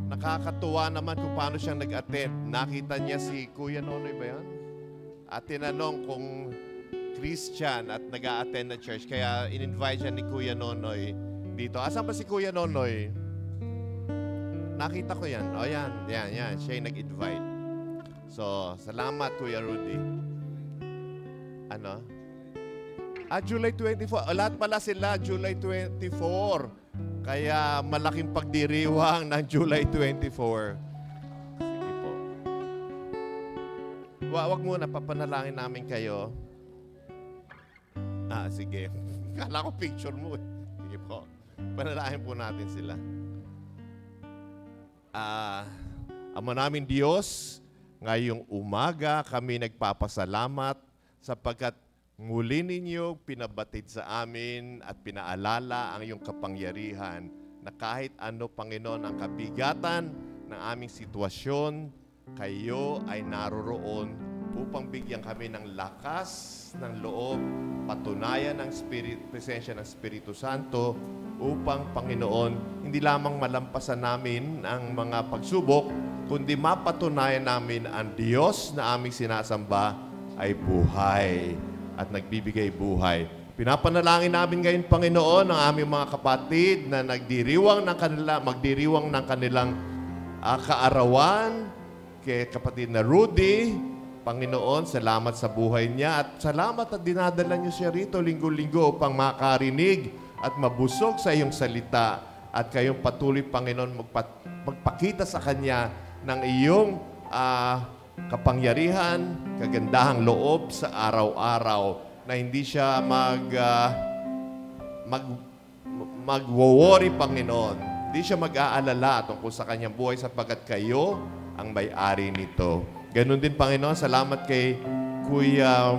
nakakatuwa naman kung paano siya nag-attend. Nakita niya si Kuya Nonoy ba yan? At tinanong kung Christian at nag-attend na church. Kaya in-invite siya ni Kuya Nonoy dito. Asan ba si Kuya Nonoy? Nakita ko yan. O yan. Siya yung nag-invite. So, salamat Kuya Rudy. Ano? July 24. Lahat pala sila July 24. Kaya malaking pagdiriwang ng July 24. Sige po. Wag muna, papanalangin namin kayo. Sige. Kala ko picture mo. Sige po. Panalangin po natin sila. Ama namin Diyos, ngayong umaga kami nagpapasalamat sapagkat muli ninyo pinabatid sa amin at pinaalala ang iyong kapangyarihan na kahit ano, Panginoon, ang kabigatan ng aming sitwasyon, kayo ay naroroon upang bigyan kami ng lakas ng loob, patunayan ng presensya ng Espiritu Santo upang, Panginoon, hindi lamang malampasan namin ang mga pagsubok, kundi mapatunayan namin ang Diyos na aming sinasamba ay buhay at nagbibigay buhay. Pinapanalangin namin ngayon, Panginoon, ang aming mga kapatid na magdiriwang ng kanilang kaarawan, kay kapatid na Rudy. Panginoon, salamat sa buhay niya at salamat at dinadala niyo siya rito linggo-linggo upang makarinig at mabusog sa iyong salita at kayong patuloy, Panginoon, magpakita sa kanya ng iyong kapangyarihan, kagandahang loob sa araw-araw na hindi siya mag-worry, Panginoon. Hindi siya mag-aalala tungkol sa kanyang buhay sapagkat kayo ang may-ari nito. Ganon din, Panginoon, salamat kay Kuya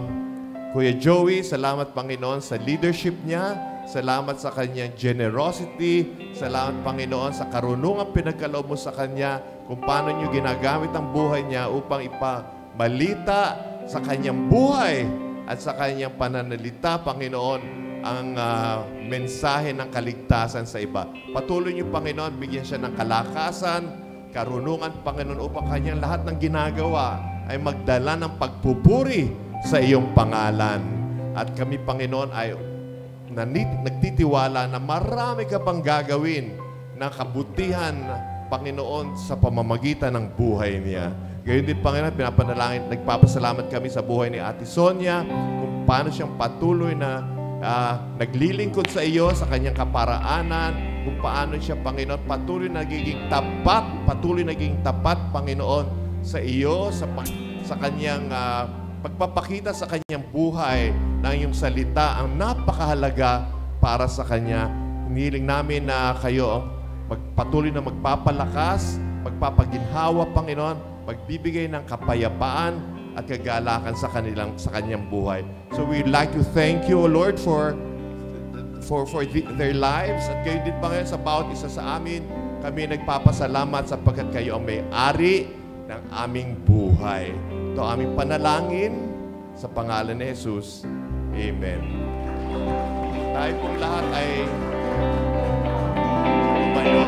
Joey. Salamat, Panginoon, sa leadership niya. Salamat sa kanyang generosity. Salamat, Panginoon, sa karunungan pinagkaloob mo sa kanya kung paano niyo ginagamit ang buhay niya upang ipamalita sa kanyang buhay at sa kanyang pananalita, Panginoon, ang mensahe ng kaligtasan sa iba. Patuloy niyo, Panginoon, bigyan siya ng kalakasan, karunungan, Panginoon, upang kanyang lahat ng ginagawa ay magdala ng pagpupuri sa iyong pangalan. At kami, Panginoon, ay nagtitiwala na marami ka pang gagawin na kabutihan, Panginoon, sa pamamagitan ng buhay niya. Gayon din, Panginoon, pinapanalangin, nagpapasalamat kami sa buhay ni Ate Sonia, kung paano siyang patuloy na naglilingkod sa iyo sa kanyang kaparaanan, kung paano siya, Panginoon, patuloy naging tapat, Panginoon, sa iyo, sa kanyang pagpapakita sa kanyang buhay ng iyong salita, ang napakahalaga para sa kanya. Hiniling namin na kayo patuloy na magpapalakas, magpapaginhawa, Panginoon, magbibigay ng kapayapaan at kagalakan sa kanyang buhay. So we'd like to thank you, O Lord, for their lives. At kayo din, Panginoon, sa bawat isa sa amin, kami nagpapasalamat sapagkat kayo ang may-ari ng aming buhay. Ito aming panalangin sa pangalan ni Jesus. Amen. Tayo pong lahat ay tumayo.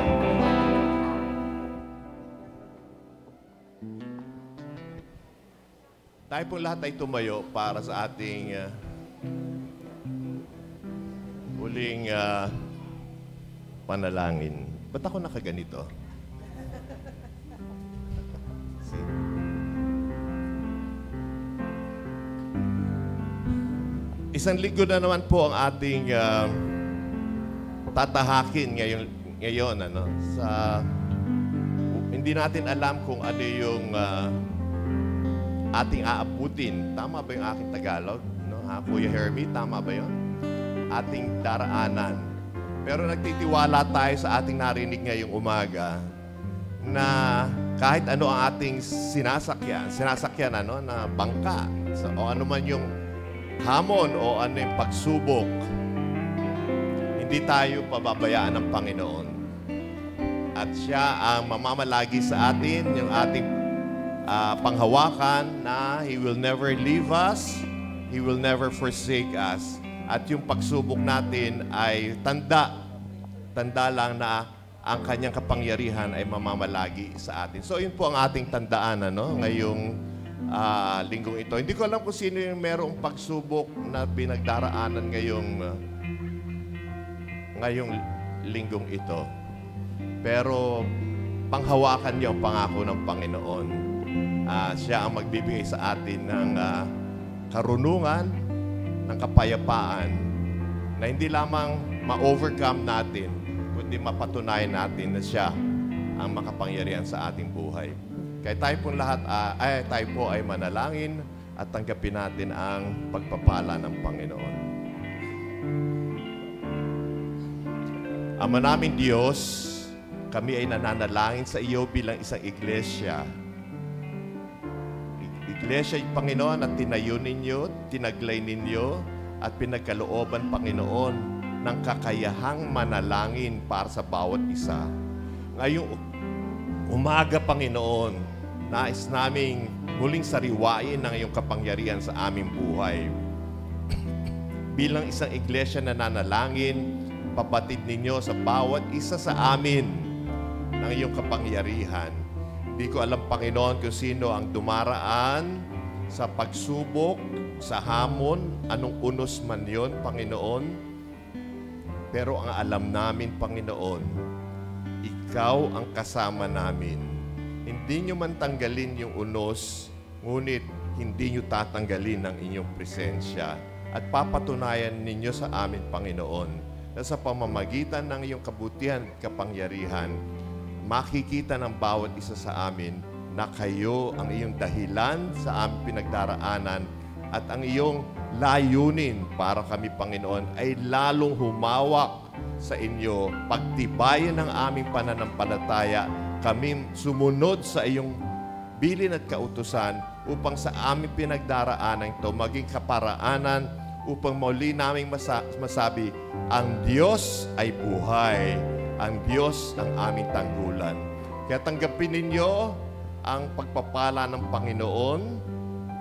Tayo pong lahat ay tumayo para sa ating huling panalangin. Ba't ako nakaganito? Isang linggo na naman po ang ating tatahakin ngayon hindi natin alam kung ano yung ating aabutin. Tama ba yung aking Tagalog? No? Kuya Hermie, tama ba yun? Ating daraanan. Pero nagtitiwala tayo sa ating narinig ngayong umaga na kahit ano ang ating sinasakyan na bangka, o ano man yung hamon o ano yung pagsubok, hindi tayo pababayaan ng Panginoon. At siya ang mamamalagi sa atin, yung ating panghawakan na He will never leave us, He will never forsake us. At yung pagsubok natin ay tanda lang na ang kanyang kapangyarihan ay mamamalagi sa atin. So yun po ang ating tandaan ngayong linggong ito. Hindi ko alam kung sino yung merong pagsubok na pinagdaraanan ngayong linggong ito. Pero panghawakan niyo ang pangako ng Panginoon. Siya ang magbibigay sa atin ng karunungan, ng kapayapaan na hindi lamang ma-overcome natin, kundi mapatunayan natin na siya ang makapangyarihan sa ating buhay. Kaya tayo pong lahat, tayo po ay manalangin at tanggapin natin ang pagpapala ng Panginoon. Ama naming Diyos, kami ay nananalangin sa iyo bilang isang iglesia. Iglesia, Panginoon, at tinayo ninyo, tinaglay ninyo, at pinagkalooban, Panginoon, ng kakayahang manalangin para sa bawat isa. Ngayong umaga, Panginoon, nais naming muling sariwain ng iyong kapangyarihan sa aming buhay. Bilang isang iglesia na nanalangin, papatid ninyo sa bawat isa sa amin ng iyong kapangyarihan. Hindi ko alam, Panginoon, kung sino ang dumaraan sa pagsubok, sa hamon, anong unos man yon, Panginoon. Pero ang alam namin, Panginoon, Ikaw ang kasama namin. hindi nyo man tanggalin yung unos, ngunit hindi nyo tatanggalin ang inyong presensya. At papatunayan ninyo sa amin, Panginoon, na sa pamamagitan ng iyong kabutihan at kapangyarihan, makikita ng bawat isa sa amin na kayo ang iyong dahilan sa aming pinagdaraanan at ang iyong layunin para kami, Panginoon, ay lalong humawak sa inyo. Pagtibayan ng aming pananampalataya, kami sumunod sa iyong bilin at kautusan upang sa aming pinagdaraanan ito maging kaparaanan upang muli naming masabi, ang Diyos ay buhay, ang Diyos ang aming tanggulan. Kaya tanggapin ninyo ang pagpapala ng Panginoon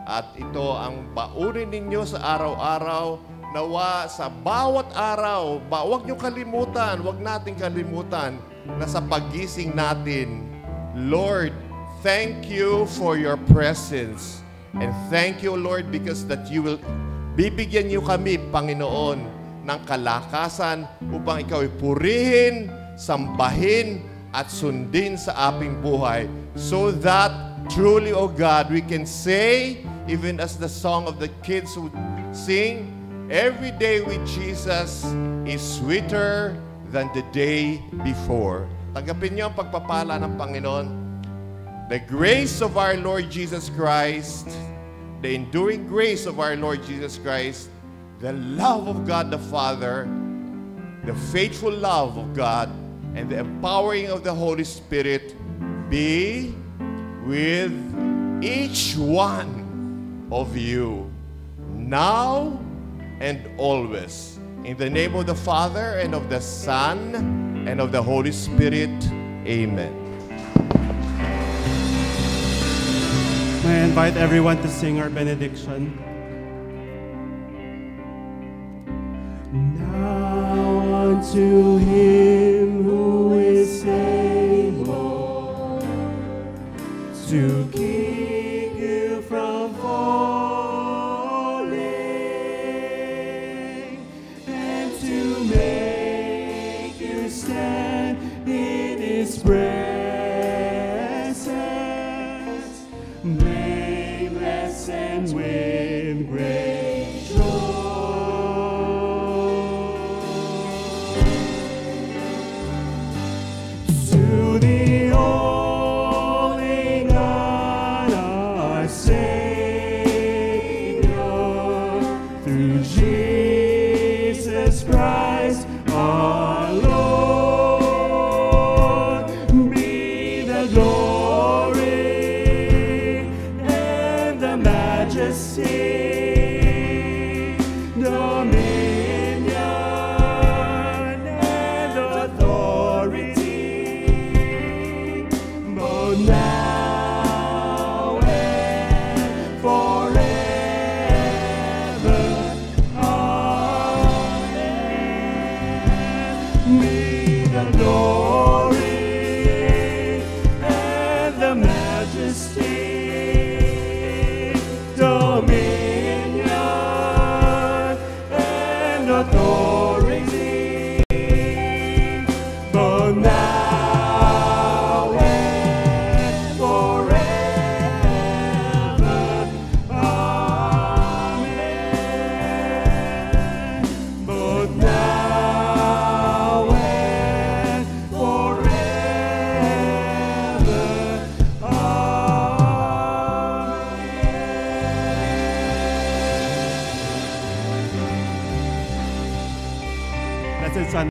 at ito ang baunin ninyo sa araw-araw. Nawa sa bawat araw, huwag nyo kalimutan, huwag nating kalimutan na sa paggising natin, Lord, thank you for your presence. And thank you, Lord, because that you will bibigyan niyo kami, Panginoon, ng kalakasan upang ikaw ay purihin, sambahin, at sundin sa aming buhay so that truly, O God, we can say, even as the song of the kids would sing, every day with Jesus is sweeter than the day before. Tanggapin niyo ang pagpapala ng Panginoon. The grace of our Lord Jesus Christ, the enduring grace of our Lord Jesus Christ, the love of God the Father, the faithful love of God, and the empowering of the Holy Spirit be with each one of you, now and always. In the name of the Father, and of the Son, and of the Holy Spirit. Amen. May I invite everyone to sing our benediction. Now unto him who is able to keep you from falling and to make you stand in his presence, blameless and with great joy. To the only God, our Savior, through Jesus Christ, our Lord, be the glory and the majesty, dominion and authority, both now and forever. Amen. Be the glory and the majesty, dominion and authority, both now and forever. Amen. Both now and forever. Amen. Blessed Sunday.